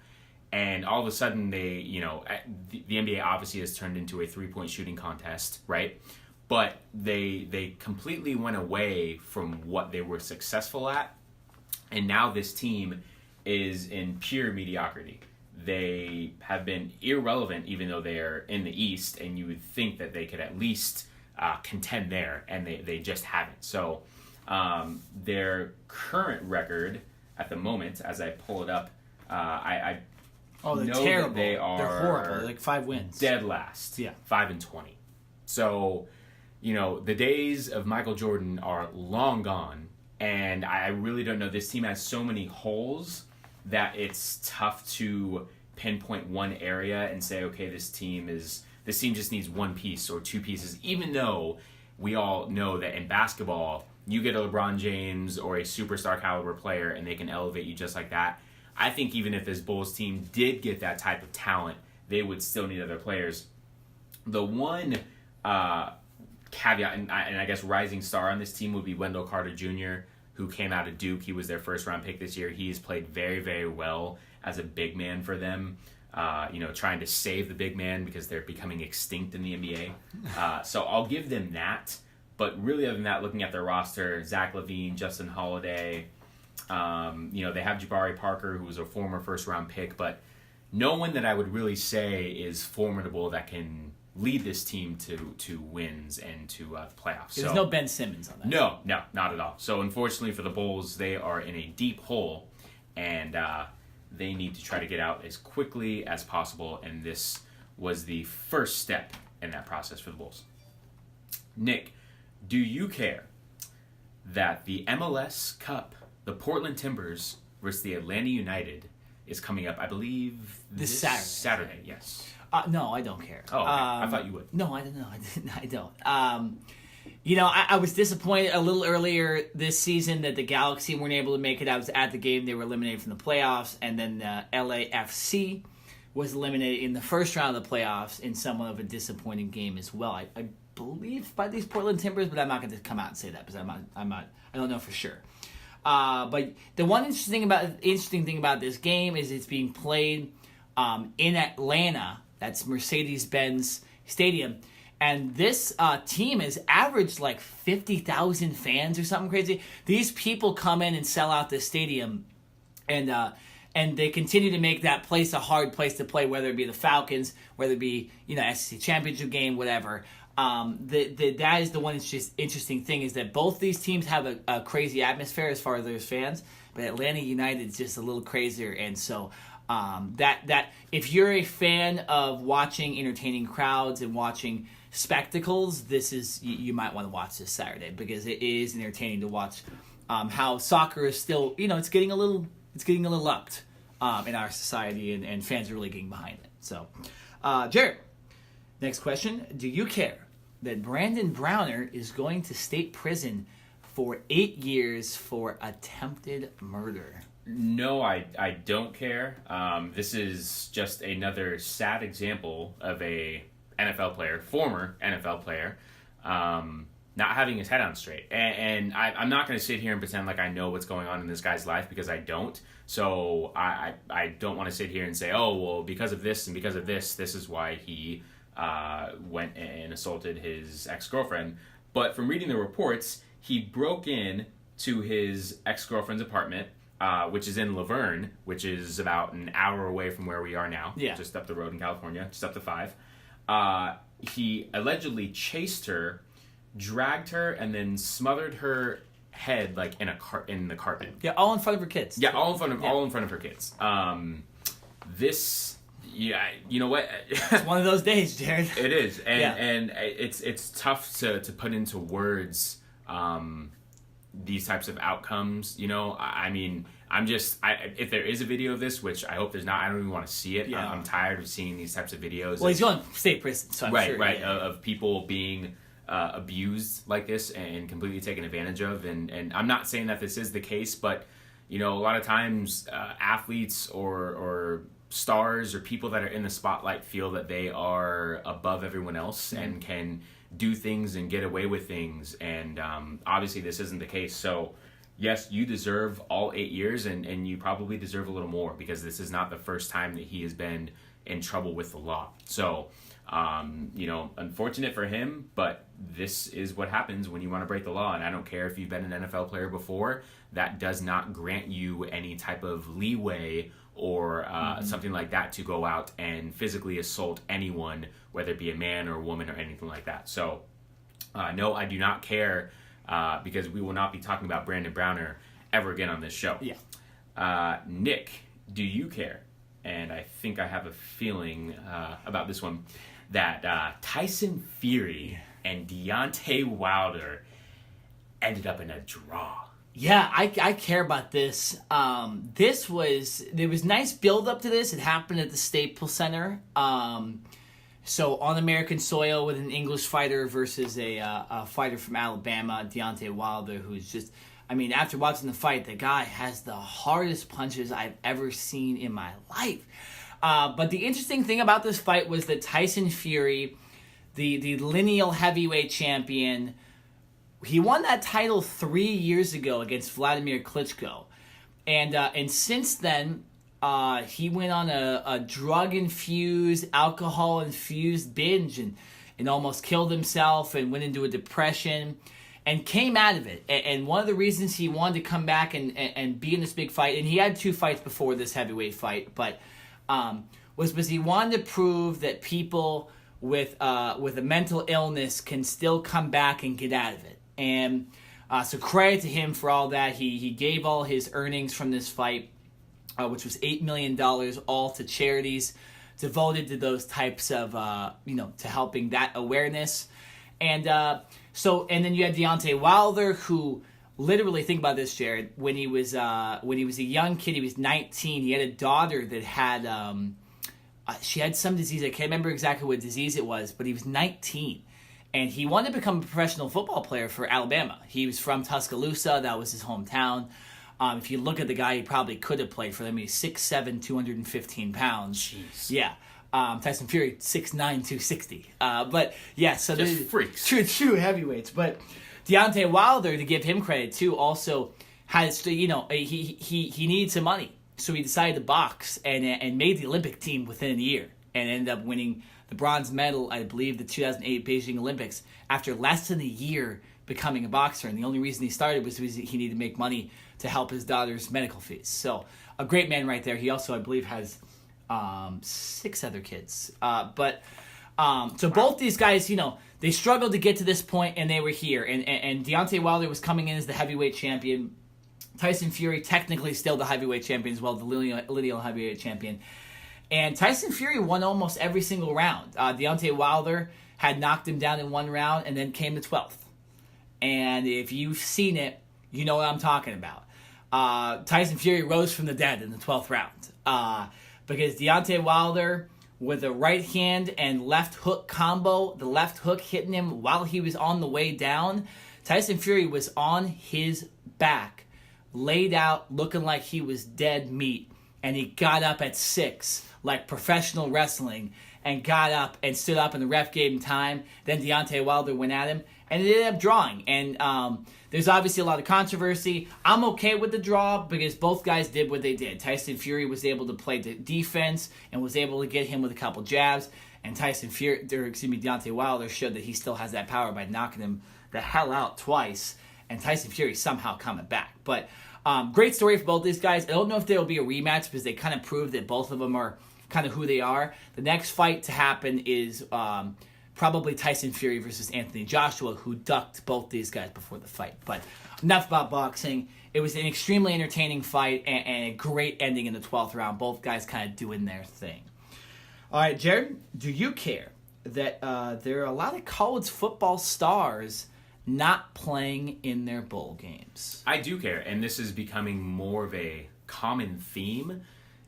S2: And all of a sudden, the NBA obviously has turned into a 3-point shooting contest, right? But they completely went away from what they were successful at, and now this team is in pure mediocrity. They have been irrelevant, even though they are in the East, and you would think that they could at least contend there, and they just haven't. So their current record at the moment, as I pull it up,
S1: they're
S2: know
S1: terrible.
S2: that they are
S1: They're horrible. They're like 5 wins.
S2: Dead last.
S1: Yeah.
S2: 5-20. So, the days of Michael Jordan are long gone, and I really don't know. This team has so many holes that it's tough to pinpoint one area and say, okay, this team just needs one piece or two pieces, even though we all know that in basketball, you get a LeBron James or a superstar caliber player and they can elevate you just like that. I think even if this Bulls team did get that type of talent, they would still need other players. The one caveat, and I guess rising star on this team would be Wendell Carter Jr., who came out of Duke. He was their first-round pick this year. He's played very, very well as a big man for them, trying to save the big man because they're becoming extinct in the NBA. So I'll give them that. But really, other than that, looking at their roster, Zach LaVine, Justin Holiday, they have Jabari Parker, who was a former first-round pick, but no one that I would really say is formidable that can lead this team to wins and to the playoffs.
S1: There's no Ben Simmons on that.
S2: No, not at all. So unfortunately for the Bulls, they are in a deep hole, and they need to try to get out as quickly as possible, and this was the first step in that process for the Bulls. Nick, do you care that the MLS Cup, the Portland Timbers versus the Atlanta United, is coming up, I believe,
S1: this
S2: Saturday? Yes.
S1: No, I don't care.
S2: Oh, okay. I thought you would.
S1: No, I don't know. I don't. I was disappointed a little earlier this season that the Galaxy weren't able to make it. I was at the game. They were eliminated from the playoffs. And then LAFC was eliminated in the first round of the playoffs in somewhat of a disappointing game as well. I believe by these Portland Timbers, but I'm not going to come out and say that because I don't know for sure. But the one interesting thing about this game is it's being played in Atlanta. That's Mercedes-Benz Stadium. And this team has averaged like 50,000 fans or something crazy. These people come in and sell out this stadium, and they continue to make that place a hard place to play, whether it be the Falcons, whether it be SEC championship game, whatever. That is the one interesting thing, is that both these teams have a crazy atmosphere as far as their fans, but Atlanta United is just a little crazier, and so. That if you're a fan of watching entertaining crowds and watching spectacles, this is you might want to watch this Saturday, because it is entertaining to watch how soccer is still it's getting a little upped in our society, and fans are really getting behind it. So, Jared, next question: do you care that Brandon Browner is going to state prison for 8 years for attempted murder?
S2: No, I don't care. This is just another sad example of a NFL player, former NFL player, not having his head on straight. And I'm not going to sit here and pretend like I know what's going on in this guy's life, because I don't. So I don't want to sit here and say, oh, well, because of this and because of this is why he went and assaulted his ex-girlfriend. But from reading the reports, he broke in to his ex-girlfriend's apartment, which is in Laverne, which is about an hour away from where we are now.
S1: Yeah. Just
S2: up the road in California, just up to 5. He allegedly chased her, dragged her, and then smothered her head like in the carpet.
S1: Yeah, all in front of her kids.
S2: Yeah, all in front of her kids. Yeah, you know what?
S1: It's one of those days, Jared.
S2: It is, and it's tough to put into words these types of outcomes. I mean, if there is a video of this, which I hope there's not, I don't even want to see it. Yeah. I'm tired of seeing these types of videos.
S1: Well, he's going to state prison, so I'm sure.
S2: Right, of people being abused like this and completely taken advantage of. And I'm not saying that this is the case, but, a lot of times athletes or stars or people that are in the spotlight feel that they are above everyone else and can do things and get away with things. And obviously this isn't the case. So, yes, you deserve all 8 years, and you probably deserve a little more, because this is not the first time that he has been in trouble with the law. So, unfortunate for him, but this is what happens when you want to break the law. And I don't care if you've been an NFL player before, that does not grant you any type of leeway or something like that to go out and physically assault anyone, whether it be a man or a woman or anything like that. So, no, I do not care, because we will not be talking about Brandon Browner ever again on this show.
S1: Yeah.
S2: Nick, do you care? And I think I have a feeling about this one, that Tyson Fury and Deontay Wilder ended up in a draw.
S1: Yeah, I care about this. There was nice build up to this. It happened at the Staples Center. So on American soil with an English fighter versus a fighter from Alabama, Deontay Wilder, who's just, after watching the fight, the guy has the hardest punches I've ever seen in my life. But the interesting thing about this fight was that Tyson Fury, the lineal heavyweight champion, he won that title 3 years ago against Vladimir Klitschko. And since then, he went on a drug-infused, alcohol-infused binge and almost killed himself and went into a depression and came out of it. And one of the reasons he wanted to come back and be in this big fight, and he had 2 fights before this heavyweight fight, but was because he wanted to prove that people with a mental illness can still come back and get out of it. And so credit to him for all that. He gave all his earnings from this fight, which was $8 million, all to charities devoted to those types of, to helping that awareness. And then you had Deontay Wilder, who literally, think about this, Jared, when he was a young kid, he was 19, he had a daughter that had, she had some disease. I can't remember exactly what disease it was, but he was 19. And he wanted to become a professional football player for Alabama. He was from Tuscaloosa. That was his hometown. If you look at the guy, he probably could have played for them. He's 6'7", 215 pounds.
S2: Jeez.
S1: Yeah. Tyson Fury, 6'9", 260. But, yeah. So
S2: just freaks.
S1: True heavyweights. But Deontay Wilder, to give him credit, too, also has, he needed some money. So he decided to box and made the Olympic team within a year. and ended up winning the bronze medal, I believe, the 2008 Beijing Olympics after less than a year becoming a boxer. And the only reason he started was because he needed to make money to help his daughter's medical fees. So a great man right there. He also, I believe, has 6 other kids. So both these guys, they struggled to get to this point, and they were here. And Deontay Wilder was coming in as the heavyweight champion. Tyson Fury, technically still the heavyweight champion as well, the lineal heavyweight champion. And Tyson Fury won almost every single round. Deontay Wilder had knocked him down in one round and then came to 12th. And if you've seen it, you know what I'm talking about. Tyson Fury rose from the dead in the 12th round. Because Deontay Wilder, with a right hand and left hook combo, the left hook hitting him while he was on the way down, Tyson Fury was on his back, laid out, looking like he was dead meat, and he got up at 6, like professional wrestling, and got up and stood up, and the ref gave him time. Then Deontay Wilder went at him, and it ended up drawing. And there's obviously a lot of controversy. I'm okay with the draw because both guys did what they did. Tyson Fury was able to play the defense and was able to get him with a couple jabs, and Deontay Wilder showed that he still has that power by knocking him the hell out twice, and Tyson Fury somehow coming back. But great story for both these guys. I don't know if there will be a rematch because they kind of proved that both of them are kind of who they are. The next fight to happen is probably Tyson Fury versus Anthony Joshua, who ducked both these guys before the fight. But enough about boxing. It was an extremely entertaining fight and a great ending in the 12th round. Both guys kind of doing their thing. All right, Jared, do you care that there are a lot of college football stars not playing in their bowl games?
S2: I do care, and this is becoming more of a common theme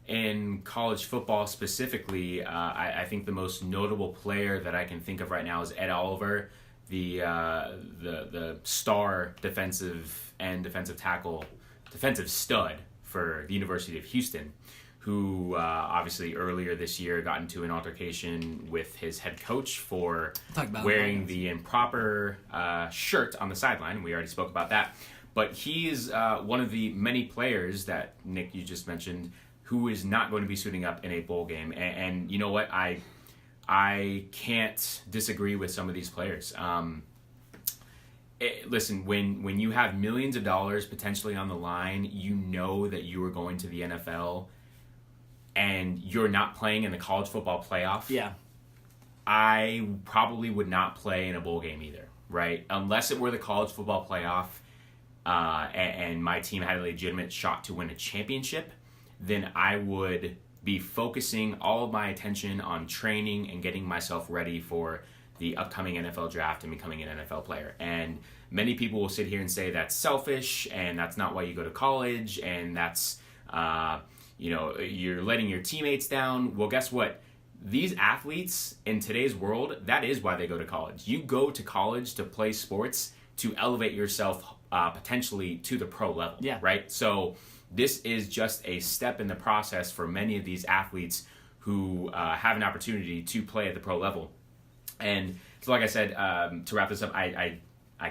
S2: in college football specifically. I think the most notable player that I can think of right now is Ed Oliver, the star defensive tackle, defensive stud for the University of Houston, who obviously earlier this year got into an altercation with his head coach for wearing the improper shirt on the sideline. We already spoke about that. But he is one of the many players that, Nick, you just mentioned, who is not going to be suiting up in a bowl game. And you know what? I can't disagree with some of these players. Listen, when you have millions of dollars potentially on the line, you know that you are going to the NFL and you're not playing in the college football playoff.
S1: Yeah.
S2: I probably would not play in a bowl game either, right? Unless it were the college football playoff and my team had a legitimate shot to win a championship, then I would be focusing all of my attention on training and getting myself ready for the upcoming NFL draft and becoming an NFL player. And many people will sit here and say that's selfish and that's not why you go to college and that's, you're letting your teammates down. Well, guess what? These athletes in today's world, that is why they go to college. You go to college to play sports to elevate yourself potentially to the pro level, right? So this is just a step in the process for many of these athletes who have an opportunity to play at the pro level. And so, like I said, to wrap this up, I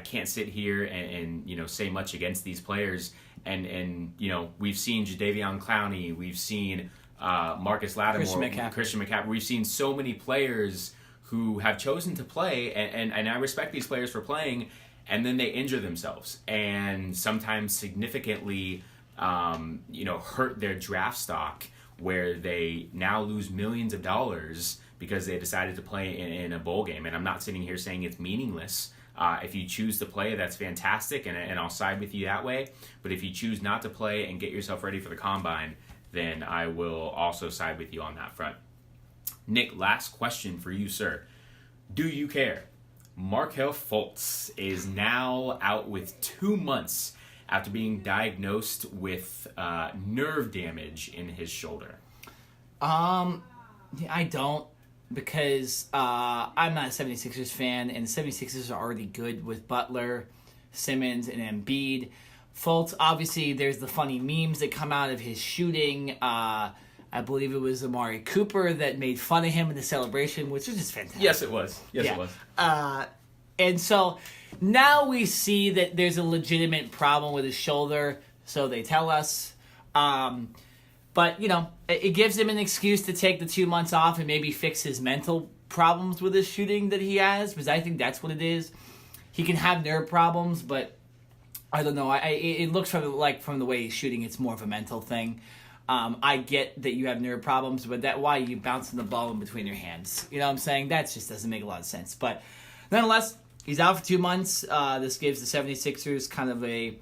S2: can't sit here and say much against these players. And we've seen Jadeveon Clowney, we've seen Marcus Lattimore, Christian McCaffrey. We've seen so many players who have chosen to play, and I respect these players for playing, and then they injure themselves, and sometimes significantly hurt their draft stock, where they now lose millions of dollars because they decided to play in a bowl game. And I'm not sitting here saying it's meaningless. If you choose to play, that's fantastic, and I'll side with you that way. But if you choose not to play and get yourself ready for the combine, then I will also side with you on that front. Nick, last question for you, sir. Do you care? Markelle Fultz is now out with 2 months after being diagnosed with nerve damage in his shoulder.
S1: I don't, because I'm not a 76ers fan, and the 76ers are already good with Butler, Simmons, and Embiid. Fultz, obviously, there's the funny memes that come out of his shooting. I believe it was Amari Cooper that made fun of him in the celebration, which was just fantastic.
S2: Yes, it was. It was.
S1: And so now we see that there's a legitimate problem with his shoulder, so they tell us. But, it gives him an excuse to take the 2 months off and maybe fix his mental problems with his shooting that he has, because I think that's what it is. He can have nerve problems, but I don't know. It looks from the way he's shooting, it's more of a mental thing. I get that you have nerve problems, but why are you bouncing the ball in between your hands? You know what I'm saying? That just doesn't make a lot of sense. But nonetheless, he's out for 2 months. This gives the 76ers kind of a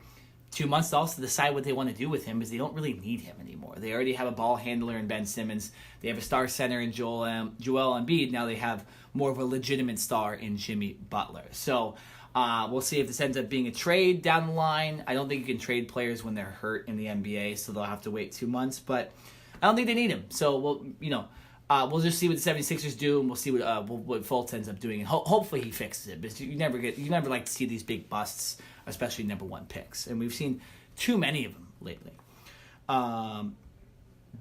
S1: 2 months to also decide what they want to do with him, because they don't really need him anymore. They already have a ball handler in Ben Simmons. They have a star center in Joel Embiid. Now they have more of a legitimate star in Jimmy Butler. So we'll see if this ends up being a trade down the line. I don't think you can trade players when they're hurt in the NBA, so they'll have to wait 2 months. But I don't think they need him. So we'll just see what the 76ers do, and we'll see what Fultz ends up doing. And hopefully he fixes it, because you never like to see these big busts, especially number 1 picks, and we've seen too many of them lately.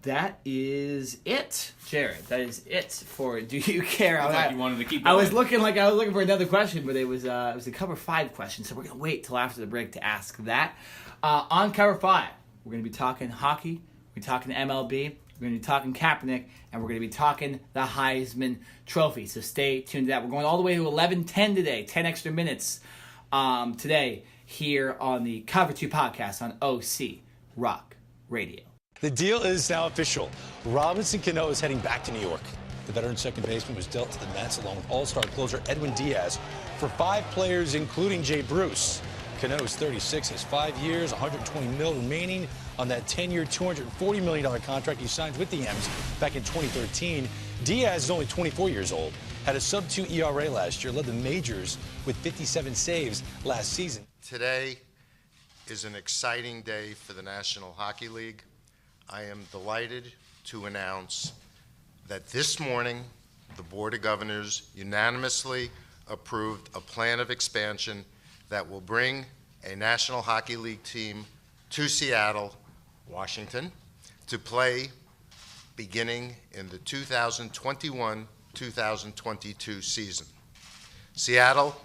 S1: That is it, Jared. That is it for Do You Care?
S2: You wanted to keep going.
S1: I was looking for another question, but it was a Cover 5 question, so we're gonna wait till after the break to ask that. On Cover 5, we're gonna be talking hockey. We're talking MLB. We're going to be talking Kaepernick, and we're going to be talking the Heisman Trophy. So stay tuned to that. We're going all the way to 11:10 today, 10 extra minutes today here on the Cover 2 podcast on OC Rock Radio.
S10: The deal is now official. Robinson Cano is heading back to New York. The veteran second baseman was dealt to the Mets along with all-star closer Edwin Diaz for 5 players, including Jay Bruce. Cano is 36, has 5 years, $120 million remaining on that 10-year, $240 million contract he signed with the M's back in 2013. Diaz is only 24 years old, had a sub-2 ERA last year, led the majors with 57 saves last season.
S11: Today is an exciting day for the National Hockey League. I am delighted to announce that this morning the Board of Governors unanimously approved a plan of expansion that will bring a National Hockey League team to Seattle, Washington, to play beginning in the 2021-2022 season. Seattle,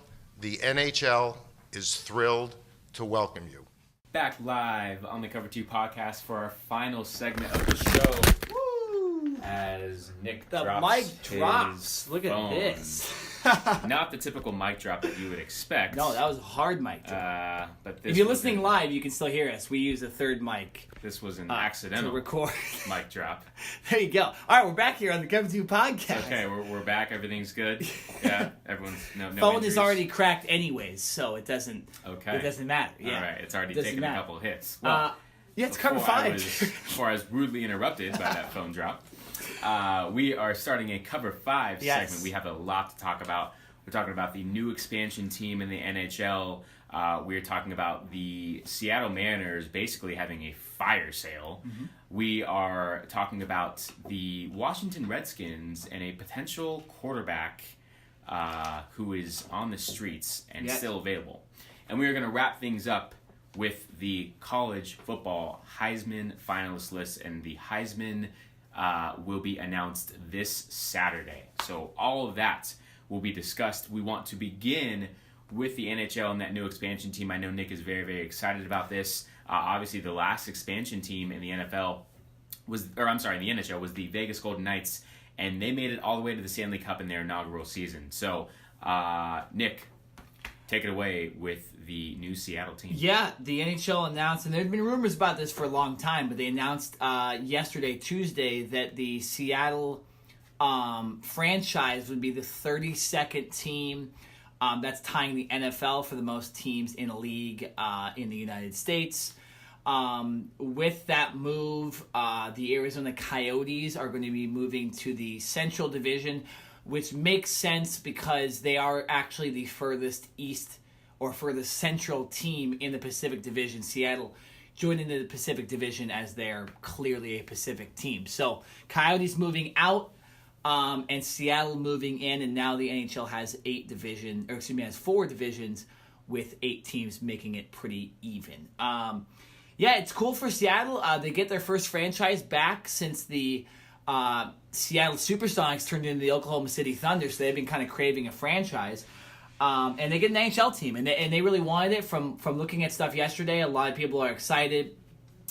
S11: the NHL is thrilled to welcome you.
S2: Back live on the Cover 2 podcast for our final segment of the show.
S1: Woo!
S2: As Nick
S1: The
S2: drops
S1: mic drops.
S2: his
S1: Look at
S2: phone.
S1: this.
S2: Not the typical mic drop that you would expect.
S1: No, that was a hard mic drop.
S2: But this
S1: If you're
S2: was
S1: listening live, you can still hear us. We use a third mic
S2: This was an accidental
S1: to record.
S2: mic drop.
S1: There you go. All right, we're back here on the Cover 2 podcast.
S2: Okay, we're back. Everything's good. Yeah, everyone's no
S1: Phone
S2: injuries.
S1: is already cracked anyways, so it doesn't.
S2: Okay.
S1: It doesn't matter. Yeah.
S2: All right, it's already
S1: Doesn't
S2: taken
S1: matter.
S2: a couple of hits. Well,
S1: Yeah, it's Cover 5.
S2: Before I was rudely interrupted by that phone drop, we are starting a Cover 5
S1: Yes.
S2: segment. We have a lot to talk about. We're talking about the new expansion team in the NHL. We're talking about the Seattle Mariners basically having a fire sale.
S1: Mm-hmm.
S2: We are talking about the Washington Redskins and a potential quarterback who is on the streets and still available. And we are going to wrap things up with the college football Heisman finalist list, and the Heisman will be announced this Saturday. So all of that will be discussed. We want to begin with the NHL and that new expansion team. I know Nick is very, very excited about this. Obviously, the last expansion team in the NHL was the Vegas Golden Knights, and they made it all the way to the Stanley Cup in their inaugural season. So, Nick, take it away with the new Seattle team.
S1: Yeah, the NHL announced, and there have been rumors about this for a long time, but they announced yesterday, Tuesday, that the Seattle franchise would be the 32nd team. That's tying the NFL for the most teams in a league in the United States. With that move, the Arizona Coyotes are going to be moving to the Central Division, which makes sense because they are actually the furthest east or furthest central team in the Pacific Division. Seattle joining the Pacific Division as they're clearly a Pacific team. So Coyotes moving out, and Seattle moving in, and now the NHL has has 4 divisions with 8 teams, making it pretty even. Yeah, it's cool for Seattle. They get their first franchise back since the Seattle Supersonics turned into the Oklahoma City Thunder, so they've been kind of craving a franchise. And they get an NHL team, and they really wanted it. From looking at stuff yesterday, a lot of people are excited.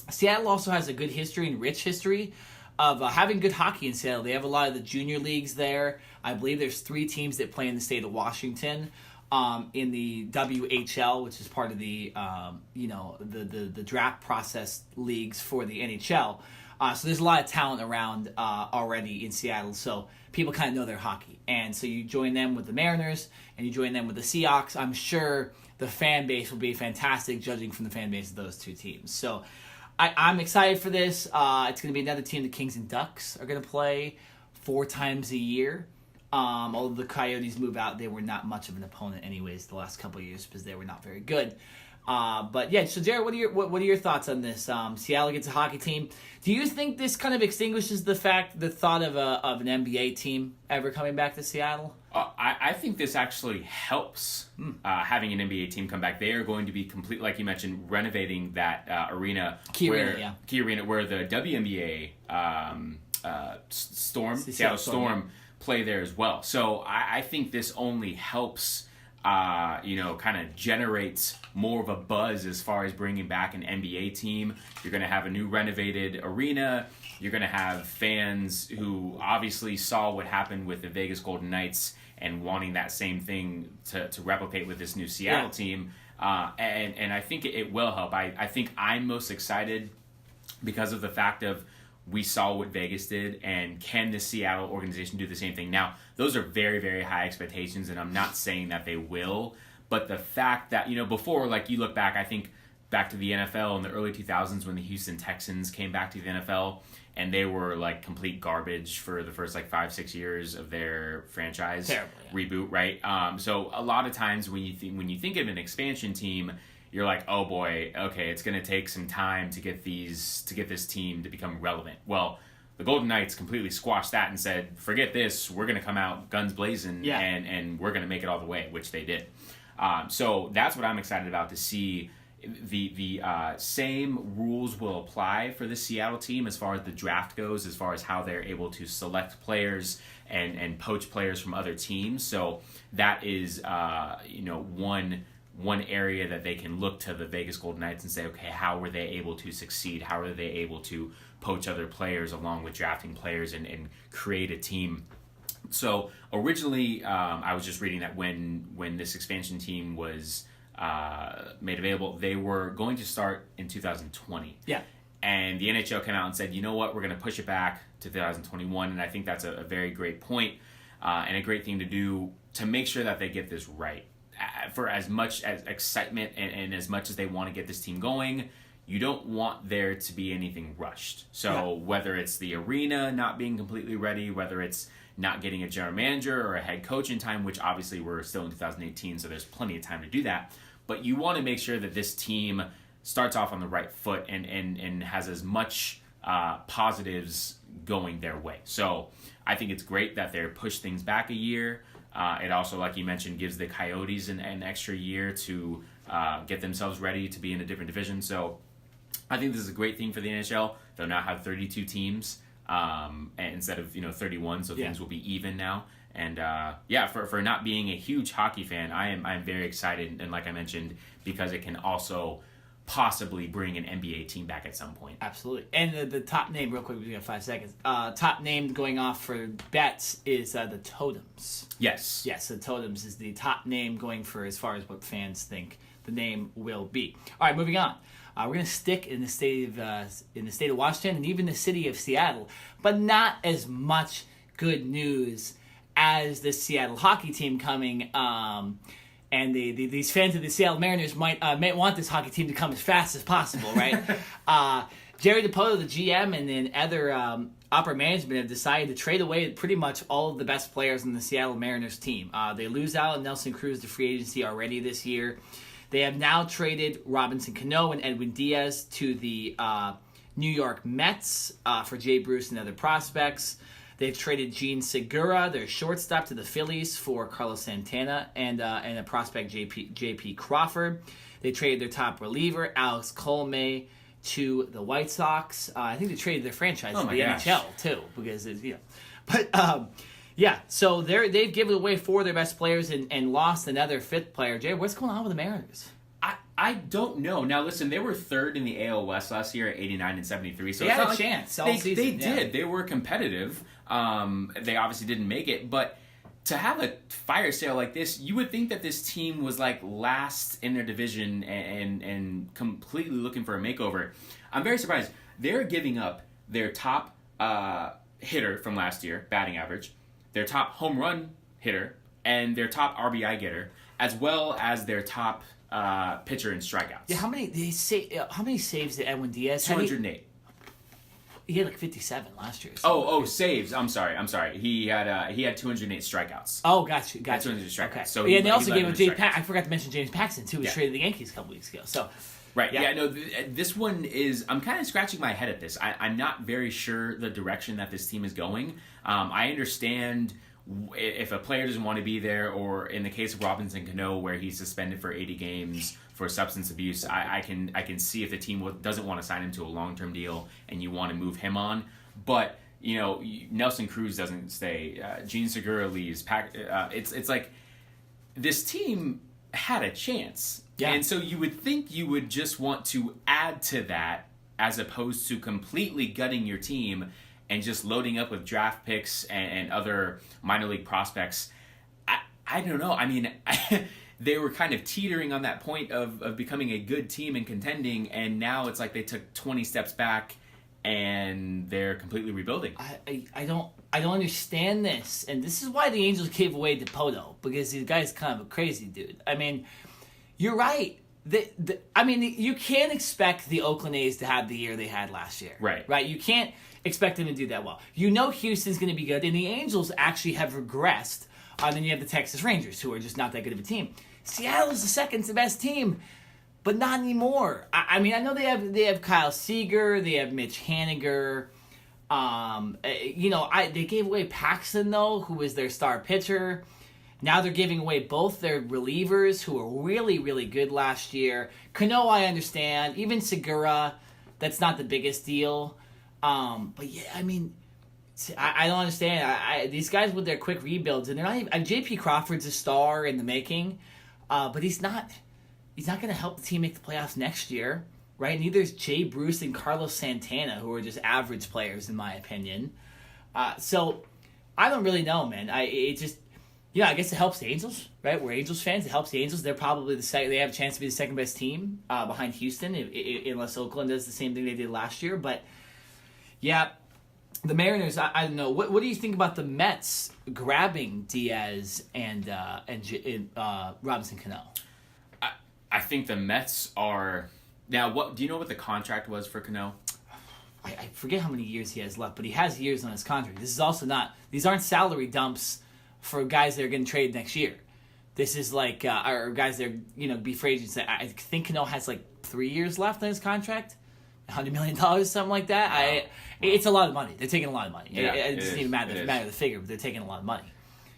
S1: Seattle also has a good history and rich history of having good hockey in Seattle. They have a lot of the junior leagues there. I believe there's 3 teams that play in the state of Washington in the WHL, which is part of the the draft process leagues for the NHL. So there's a lot of talent around already in Seattle. So people kind of know their hockey. And so you join them with the Mariners and you join them with the Seahawks. I'm sure the fan base will be fantastic, judging from the fan base of those 2 teams. So I'm excited for this. It's going to be another team the Kings and Ducks are going to play 4 times a year. Although the Coyotes move out, they were not much of an opponent anyways the last couple of years because they were not very good. But yeah, so Jared, what are your thoughts on this? Seattle gets a hockey team. Do you think this kind of extinguishes the thought of an NBA team ever coming back to Seattle?
S2: I think this actually helps having an NBA team come back. They are going to be complete, like you mentioned, renovating that arena, key arena where the WNBA Seattle Storm play there as well. So I think this only helps. Kind of generates more of a buzz as far as bringing back an NBA team. You're going to have a new renovated arena. You're going to have fans who obviously saw what happened with the Vegas Golden Knights and wanting that same thing to replicate with this new Seattle team. And I think it will help. I think I'm most excited because of the fact of we saw what Vegas did, and can the Seattle organization do the same thing? Now, those are very, very high expectations, and I'm not saying that they will, but the fact that, before, like, you look back, I think back to the NFL in the early 2000s when the Houston Texans came back to the NFL, and they were, like, complete garbage for the first, 5-6 years of their franchise reboot, right? So a lot of times when you think of an expansion team, you're like, oh boy, okay, it's going to take some time to get this team to become relevant. Well, the Golden Knights completely squashed that and said, forget this, we're going to come out guns blazing and we're going to make it all the way, which they did. So that's what I'm excited about, to see the same rules will apply for the Seattle team as far as the draft goes, as far as how they're able to select players and poach players from other teams. So that is, one area that they can look to the Vegas Golden Knights and say, okay, how were they able to succeed? How were they able to poach other players along with drafting players and create a team? So originally, I was just reading that when this expansion team was made available, they were going to start in 2020.
S1: Yeah.
S2: And the NHL came out and said, you know what, we're going to push it back to 2021. And I think that's a very great point and a great thing to do to make sure that they get this right. For as much as excitement and as much as they want to get this team going, you don't want there to be anything rushed. So whether it's the arena not being completely ready, whether it's not getting a general manager or a head coach in time, which obviously we're still in 2018, so there's plenty of time to do that. But you want to make sure that this team starts off on the right foot and has as much positives going their way. So I think it's great that they're pushed things back a year. It also, like you mentioned, gives the Coyotes an extra year to get themselves ready to be in a different division. So I think this is a great thing for the NHL. They'll now have 32 teams and instead of 31, so things will be even now. And for not being a huge hockey fan, I'm very excited. And like I mentioned, because it can also possibly bring an NBA team back at some point.
S1: Absolutely. And the top name, real quick, we got 5 seconds. Top name going off for bets is the Totems.
S2: Yes.
S1: Yes, the Totems is the top name going for as far as what fans think the name will be. All right, moving on. We're going to stick in the state of Washington and even the city of Seattle, but not as much good news as the Seattle hockey team coming. And these fans of the Seattle Mariners might want this hockey team to come as fast as possible, right? Jerry DiPoto, the GM, and then other upper management have decided to trade away pretty much all of the best players on the Seattle Mariners team. They lose out on Nelson Cruz to free agency already this year. They have now traded Robinson Cano and Edwin Diaz to the New York Mets for Jay Bruce and other prospects. They've traded Gene Segura, their shortstop, to the Phillies for Carlos Santana and a prospect, J.P. Crawford. They traded their top reliever, Alex Colomé, to the White Sox. I think they traded their franchise to the NHL, too, because it's, But, so they've given away 4 of their best players and lost another 5th player. Jay, what's going on with the Mariners?
S2: I I don't know. Now, listen, they were third in the AL West last year at 89 and 73. So
S1: they
S2: it's
S1: had
S2: not
S1: a
S2: like
S1: chance all
S2: they
S1: season.
S2: did. They were competitive. They obviously didn't make it, but to have a fire sale like this, you would think that this team was like last in their division and completely looking for a makeover. I'm very surprised. They're giving up their top hitter from last year, batting average, their top home run hitter, and their top RBI getter, as well as their top pitcher in strikeouts.
S1: Yeah, how many saves did Edwin Diaz?
S2: 208.
S1: He had like 57 last year.
S2: Saves. I'm sorry. He had 208 strikeouts.
S1: Oh, gotcha.
S2: 208 strikeouts.
S1: Okay.
S2: So
S1: and they also gave him I forgot to mention James Paxton too. He traded the Yankees a couple weeks ago. So.
S2: Right. Yeah. No. This one is. I'm kind of scratching my head at this. I'm not very sure the direction that this team is going. I understand if a player doesn't want to be there, or in the case of Robinson Cano, where he's suspended for 80 games for substance abuse, I can see if the team doesn't want to sign him to a long-term deal and you want to move him on. But Nelson Cruz doesn't stay. Gene Segura leaves. It's like this team had a chance. Yeah. And so you would think you would just want to add to that as opposed to completely gutting your team and just loading up with draft picks and other minor league prospects. I don't know. I mean, they were kind of teetering on that point of becoming a good team and contending, and now it's like they took 20 steps back and they're completely rebuilding.
S1: I don't understand this, and this is why the Angels gave away Dipoto, because the guy's kind of a crazy dude. I mean, you're right. You can't expect the Oakland A's to have the year they had last year. Right. You can't expect them to do that well. Houston's going to be good, and the Angels actually have regressed. Then you have the Texas Rangers, who are just not that good of a team. Seattle's the second best team, but not anymore. I mean, I know they have Kyle Seager, they have Mitch Haniger. They gave away Paxton, though, who was their star pitcher. Now they're giving away both their relievers, who were really, really good last year. Cano, I understand. Even Segura, that's not the biggest deal. But yeah, I mean, I don't understand. These guys with their quick rebuilds, and they're not even. J.P. Crawford's a star in the making, but he's not. He's not going to help the team make the playoffs next year, right? Neither is Jay Bruce and Carlos Santana, who are just average players in my opinion. So I don't really know, man. I guess it helps the Angels, right? We're Angels fans. It helps the Angels. They're probably they have a chance to be the second best team behind Houston, unless Oakland does the same thing they did last year. But yeah, the Mariners. I don't know. What do you think about the Mets grabbing Diaz and Robinson Cano?
S2: I think the Mets are now. What do you know? What the contract was for Cano?
S1: I forget how many years he has left, but he has years on his contract. This is also not. These aren't salary dumps for guys that are getting traded next year. This is like or guys that are be free agents. I think Cano has like 3 years left on his contract, $100 million, something like that. Wow. It's a lot of money. They're taking a lot of money.
S2: Yeah,
S1: it doesn't even matter the figure, but they're taking a lot of money.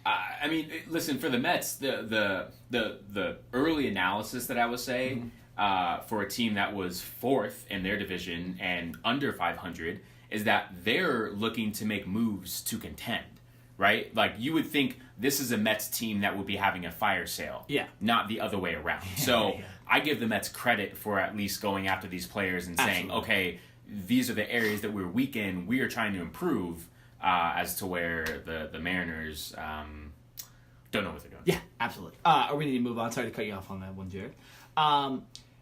S2: I mean, listen, for the Mets, the early analysis that I would say for a team that was fourth in their division and under 500 is that they're looking to make moves to contend, right? Like, you would think this is a Mets team that would be having a fire sale, not the other way around. So I give the Mets credit for at least going after these players and saying, okay, these are the areas that we're weak in. We are trying to improve. As to where the Mariners don't know what they're doing.
S1: Yeah, absolutely. We need to move on. Sorry to cut you off on that one, Jared.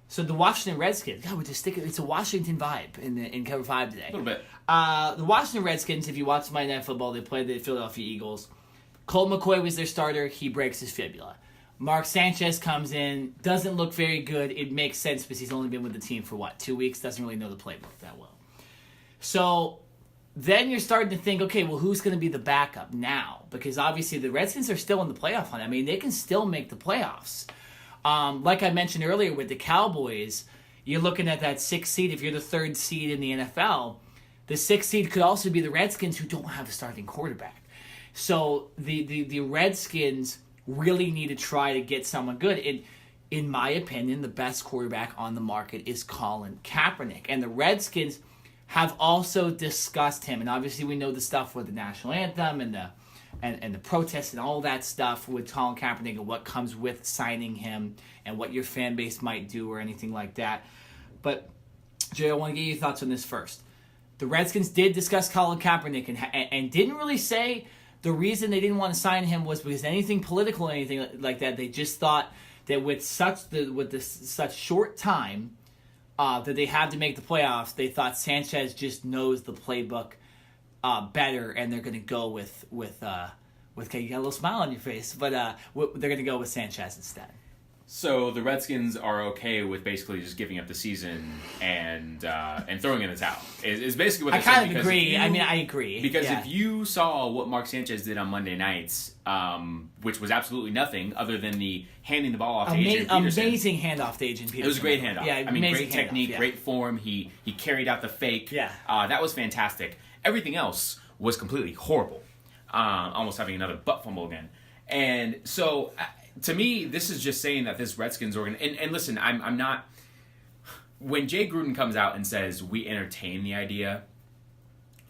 S1: So the Washington Redskins. God, we're just sticking. It's a Washington vibe in Cover 5 today.
S2: A little bit.
S1: The Washington Redskins, if you watch Monday Night Football, they played the Philadelphia Eagles. Colt McCoy was their starter. He breaks his fibula. Mark Sanchez comes in, doesn't look very good. It makes sense because he's only been with the team for, 2 weeks? Doesn't really know the playbook that well. So then you're starting to think, okay, well, who's going to be the backup now? Because obviously the Redskins are still in the playoff hunt. I mean, they can still make the playoffs. Like I mentioned earlier with the Cowboys, you're looking at that 6th seed. If you're the 3rd seed in the NFL, the 6th seed could also be the Redskins, who don't have a starting quarterback. So the Redskins really need to try to get someone good. And in my opinion, the best quarterback on the market is Colin Kaepernick. And the Redskins have also discussed him. And obviously we know the stuff with the national anthem and and the protests and all that stuff with Colin Kaepernick and what comes with signing him and what your fan base might do or anything like that. But, Jay, I want to get your thoughts on this first. The Redskins did discuss Colin Kaepernick and didn't really say the reason they didn't want to sign him was because anything political or anything like that. They just thought that with such short time that they had to make the playoffs, they thought Sanchez just knows the playbook better, and they're going to go with okay, you got a little smile on your face, but they're going to go with Sanchez instead.
S2: So the Redskins are okay with basically just giving up the season and throwing in the towel. Is basically what they're saying.
S1: I kind of agree. I agree.
S2: Because if you saw what Mark Sanchez did on Monday nights, which was absolutely nothing other than the handing the ball off to Adrian Peterson.
S1: Amazing handoff to Adrian Peterson.
S2: It was a great handoff.
S1: Yeah,
S2: great technique, great form. He carried out the fake.
S1: Yeah.
S2: That was fantastic. Everything else was completely horrible. Almost having another butt fumble again. And so... to me, this is just saying that this Redskins organization... And listen, I'm not... When Jay Gruden comes out and says, we entertain the idea,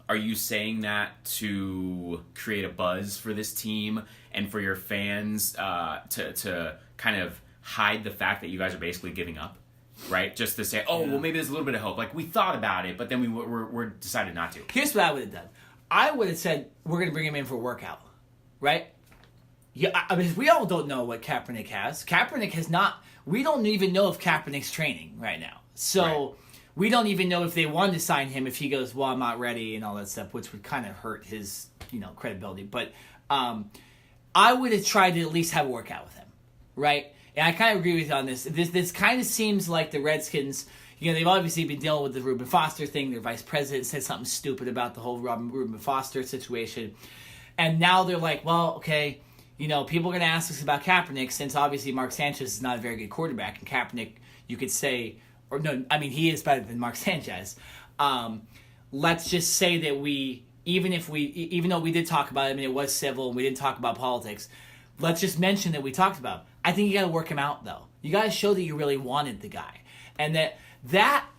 S2: are you saying that to create a buzz for this team and for your fans to kind of hide the fact that you guys are basically giving up? Right? Just to say, well, maybe there's a little bit of hope. Like, we thought about it, but then we're decided not to.
S1: Here's what I would have done. I would have said, we're going to bring him in for a workout. Right? Yeah, I mean, we all don't know what Kaepernick has. Kaepernick has not... We don't even know if Kaepernick's training right now. So we don't even know if they wanted to sign him if he goes, well, I'm not ready and all that stuff, which would kind of hurt his, credibility. But I would have tried to at least have a workout with him, right? And I kind of agree with you on this. This kind of seems like the Redskins... they've obviously been dealing with the Reuben Foster thing. Their vice president said something stupid about the whole Reuben Foster situation. And now they're like, well, okay... people are going to ask us about Kaepernick since obviously Mark Sanchez is not a very good quarterback. And Kaepernick, you could say, he is better than Mark Sanchez. Let's just say that even though we did talk about him and it was civil and we didn't talk about politics, let's just mention that we talked about him. I think you got to work him out, though. You got to show that you really wanted the guy. And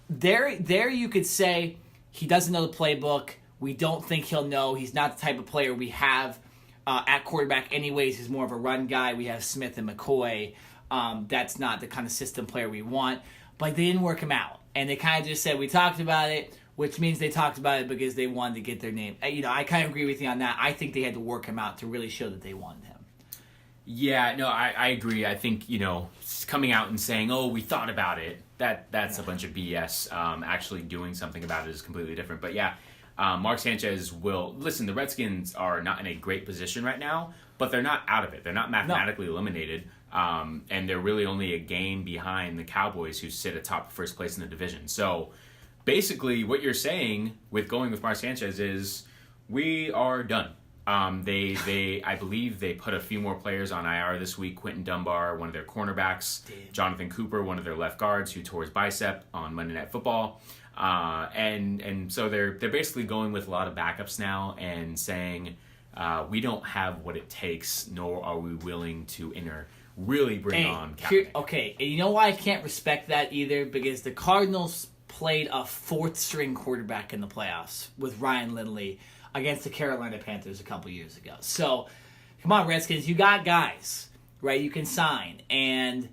S1: there you could say he doesn't know the playbook. We don't think he'll know. He's not the type of player we have at quarterback anyways. He's more of a run guy. We have Smith and McCoy. That's not the kind of system player we want. But they didn't work him out. And they kind of just said, we talked about it, which means they talked about it because they wanted to get their name. I kind of agree with you on that. I think they had to work him out to really show that they wanted him.
S2: Yeah, no, I agree. I think, coming out and saying, we thought about it, that's a bunch of BS. Actually doing something about it is completely different. But yeah, Mark Sanchez will... Listen, the Redskins are not in a great position right now, but they're not out of it. They're not mathematically eliminated, and they're really only a game behind the Cowboys, who sit atop first place in the division. So basically what you're saying with going with Mark Sanchez is we are done. I believe they put a few more players on IR this week. Quentin Dunbar, one of their cornerbacks. Damn. Jonathan Cooper, one of their left guards, who tore his bicep on Monday Night Football. And so they're basically going with a lot of backups now and saying we don't have what it takes, nor are we willing to really bring on Kaepernick.
S1: Okay, and you know why I can't respect that either? Because the Cardinals played a fourth-string quarterback in the playoffs with Ryan Lindley against the Carolina Panthers a couple years ago. So, come on, Redskins, you got guys, right? You can sign. And,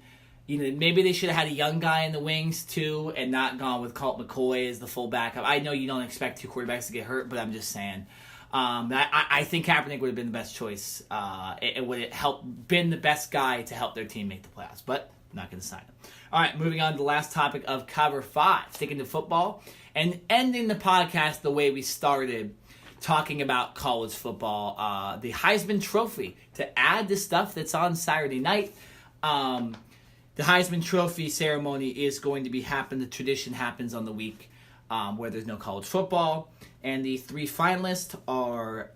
S1: maybe they should have had a young guy in the wings, too, and not gone with Colt McCoy as the full backup. I know you don't expect two quarterbacks to get hurt, but I'm just saying. I think Kaepernick would have been the best choice. It would have been the best guy to help their team make the playoffs, but I'm not going to sign him. All right, moving on to the last topic of Cover 5, sticking to football, and ending the podcast the way we started, talking about college football, the Heisman Trophy, to add the stuff that's on Saturday night. The Heisman Trophy ceremony is going to be happening. The tradition happens on the week where there's no college football. And the three finalists are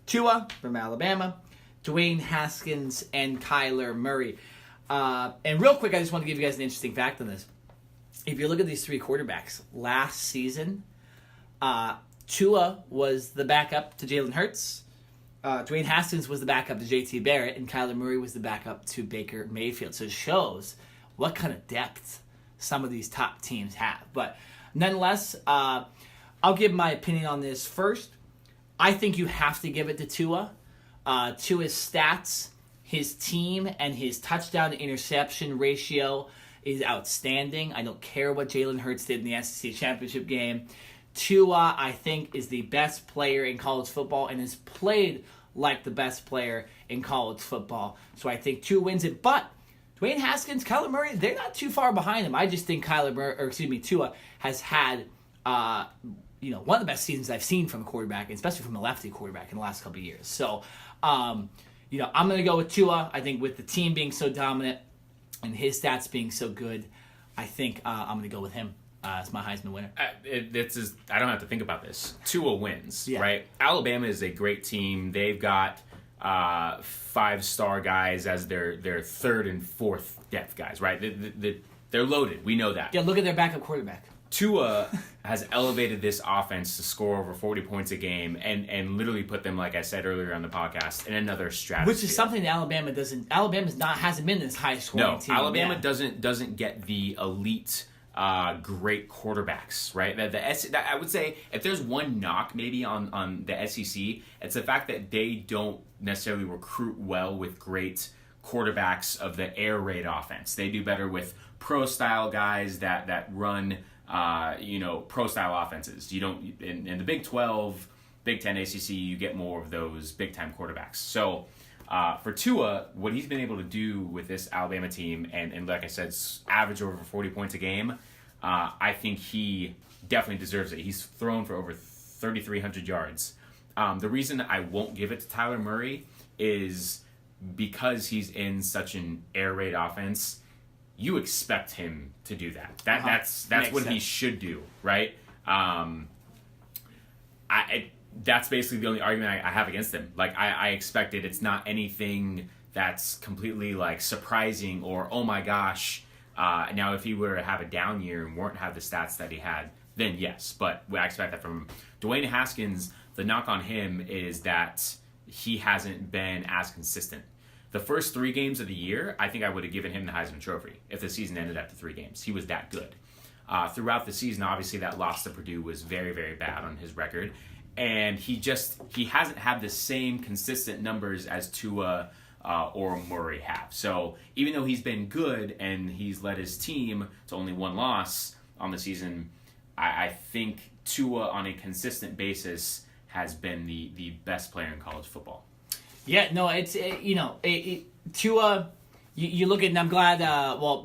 S1: Tua from Alabama, Dwayne Haskins, and Kyler Murray. And real quick, I just want to give you guys an interesting fact on this. If you look at these three quarterbacks, last season, Tua was the backup to Jalen Hurts. Dwayne Haskins was the backup to J.T. Barrett, and Kyler Murray was the backup to Baker Mayfield. So it shows what kind of depth some of these top teams have. But nonetheless, I'll give my opinion on this first. I think you have to give it to Tua. to his stats, his team, and his touchdown to interception ratio is outstanding. I don't care what Jalen Hurts did in the SEC championship game. Tua, I think, is the best player in college football and has played like the best player in college football. So I think Tua wins it. But Dwayne Haskins, Kyler Murray, they're not too far behind him. I just think Tua has had one of the best seasons I've seen from a quarterback, especially from a lefty quarterback in the last couple of years. So, I'm going to go with Tua. I think with the team being so dominant and his stats being so good, I think I'm going to go with him as my Heisman winner.
S2: I don't have to think about this. Tua wins,
S1: Yeah.
S2: right? Alabama is a great team. They've got 5-star guys as their third and fourth depth guys, right? They're loaded. We know that.
S1: Yeah, look at their backup quarterback.
S2: Tua has elevated this offense to score over 40 points a game and literally put them, like I said earlier on the podcast, in another stratosphere.
S1: Which is something that Alabama doesn't. hasn't been this high scoring team.
S2: No, Alabama doesn't get the elite, great quarterbacks, right? I would say if there's one knock maybe on the SEC, it's the fact that they don't necessarily recruit well with great quarterbacks of the air raid offense. They do better with pro style guys that run pro style offenses. You don't in the Big 12, Big 10, ACC, you get more of those big time quarterbacks. So for Tua, what he's been able to do with this Alabama team, and like I said, average over 40 points a game, I think he definitely deserves it. He's thrown for over 3,300 yards. The reason I won't give it to Tyler Murray is because he's in such an air raid offense. You expect him to do that. That's what he should do, right? That's basically the only argument I have against him. Like I expect it. It's not anything that's completely like surprising or oh my gosh. Now if he were to have a down year and weren't have the stats that he had, then yes. But I expect that from him. Dwayne Haskins, the knock on him is that he hasn't been as consistent. The first 3 games of the year, I think I would have given him the Heisman Trophy if the season ended after 3 games. He was that good. Throughout the season, obviously, that loss to Purdue was very, very bad on his record. And he hasn't had the same consistent numbers as Tua or Murray have. So even though he's been good and he's led his team to only 1 loss on the season, I think Tua on a consistent basis has been the best player in college football.
S1: Yeah, no, Tua. You look at, and I'm glad.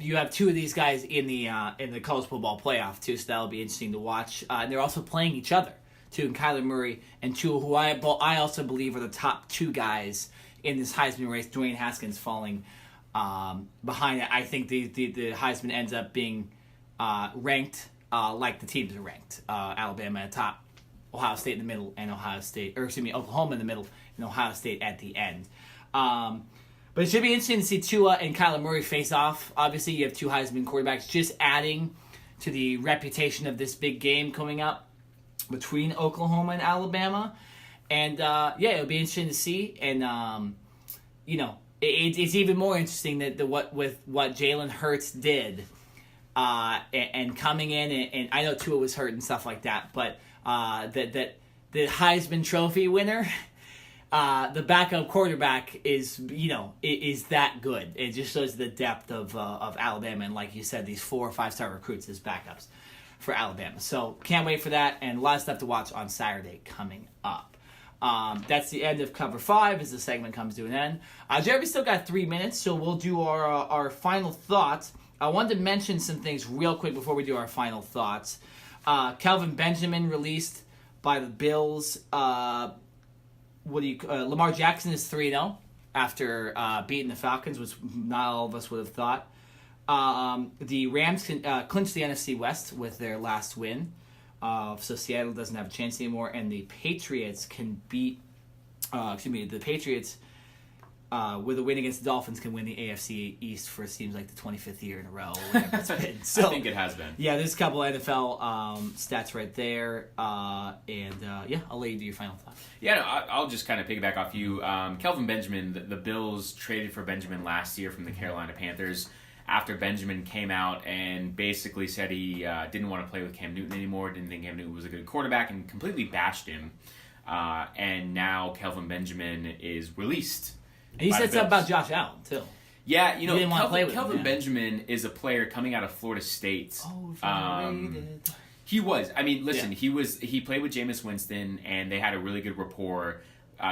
S1: You have 2 of these guys in the college football playoff too, so that'll be interesting to watch. And they're also playing each other too, and Kyler Murray and Tua, who I also believe are the top 2 guys in this Heisman race. Dwayne Haskins falling behind it. I think the Heisman ends up being ranked like the teams are ranked. Alabama at the top, Ohio State in the middle, and Oklahoma in the middle, and Ohio State at the end. But it should be interesting to see Tua and Kyler Murray face off. Obviously, you have 2 Heisman quarterbacks, just adding to the reputation of this big game coming up between Oklahoma and Alabama. And, it'll be interesting to see. And, it's even more interesting that what Jalen Hurts did and coming in. And I know Tua was hurt and stuff like that, but that the Heisman Trophy winner, the backup quarterback is that good. It just shows the depth of Alabama, and like you said, these 4 or 5-star recruits as backups for Alabama. So can't wait for that, and a lot of stuff to watch on Saturday coming up. That's the end of Cover 5 as the segment comes to an end. Jeremy still got 3 minutes, so we'll do our final thoughts. I wanted to mention some things real quick before we do our final thoughts. Kelvin Benjamin released by the Bills. Lamar Jackson is 3-0 after beating the Falcons, which not all of us would have thought. The Rams clinched the NFC West with their last win, so Seattle doesn't have a chance anymore. And the Patriots can beat. The Patriots with a win against the Dolphins can win the AFC East for it seems like the 25th year in a row. Or whatever it's been. So,
S2: I think it has been.
S1: Yeah, there's a couple NFL stats right there, I'll let you do your final thoughts.
S2: Yeah, no, I'll just kind of piggyback off you. Kelvin Benjamin, the Bills traded for Benjamin last year from the Carolina Panthers after Benjamin came out and basically said he didn't want to play with Cam Newton anymore, didn't think Cam Newton was a good quarterback, and completely bashed him. and now Kelvin Benjamin is released.
S1: And he said something about Josh Allen, too.
S2: Yeah, you know,
S1: didn't want to play with
S2: Kelvin
S1: him,
S2: Benjamin is a player coming out of Florida State.
S1: Overrated.
S2: He was. I mean, listen, he played with Jameis Winston, and they had a really good rapport.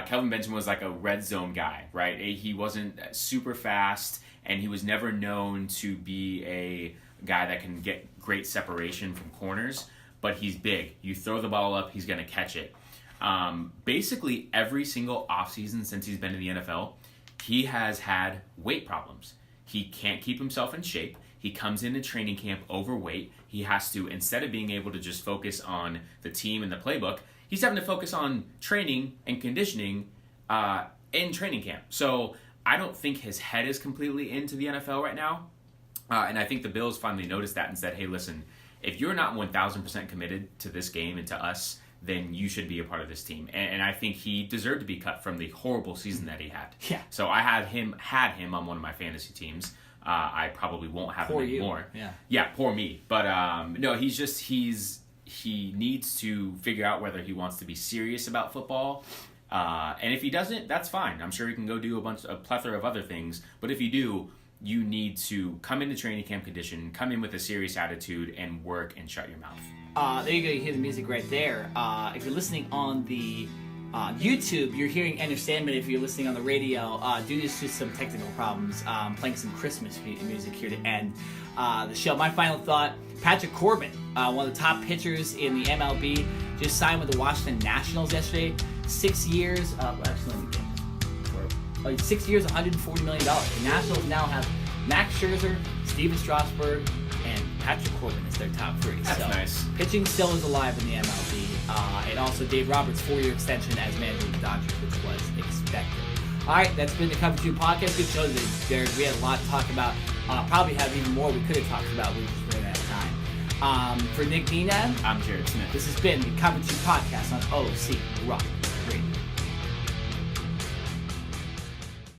S2: Kelvin Benjamin was like a red zone guy, right? He wasn't super fast, and he was never known to be a guy that can get great separation from corners, but he's big. You throw the ball up, he's going to catch it. Basically, every single offseason since he's been in the NFL, he has had weight problems. He can't keep himself in shape. He comes into training camp overweight. He has to, instead of being able to just focus on the team and the playbook, he's having to focus on training and conditioning in training camp. So I don't think his head is completely into the NFL right now. And I think the Bills finally noticed that and said, hey, listen, if you're not 1,000% committed to this game and to us, then you should be a part of this team. And I think he deserved to be cut from the horrible season that he had.
S1: Yeah.
S2: So I had him on one of my fantasy teams. I probably won't have him anymore. Yeah, poor me. But no, he needs to figure out whether he wants to be serious about football. And if he doesn't, that's fine. I'm sure he can go do a plethora of other things. But if you do, you need to come into training camp condition, come in with a serious attitude, and work and shut your mouth.
S1: There you go. You hear the music right there. If you're listening on the YouTube, you're hearing Enter Sandman. If you're listening on the radio, due to some technical problems, playing some Christmas music here to end the show. My final thought, Patrick Corbin, one of the top pitchers in the MLB, just signed with the Washington Nationals yesterday. 6 years, actually, let me get 6 years, $140 million. The Nationals now have Max Scherzer, Steven Strasburg, and Patrick Corbin as their top three.
S2: That's nice.
S1: Pitching still is alive in the MLB. And also Dave Roberts' 4-year extension as manager of the Dodgers, which was expected. All right, that's been the Cover 2 podcast. Good show today, Derek. We had a lot to talk about. Probably have even more we could have talked about. We just ran out of time. For Nick Nina,
S2: I'm Jared Smith.
S1: This has been the Cover 2 podcast on OC Rock.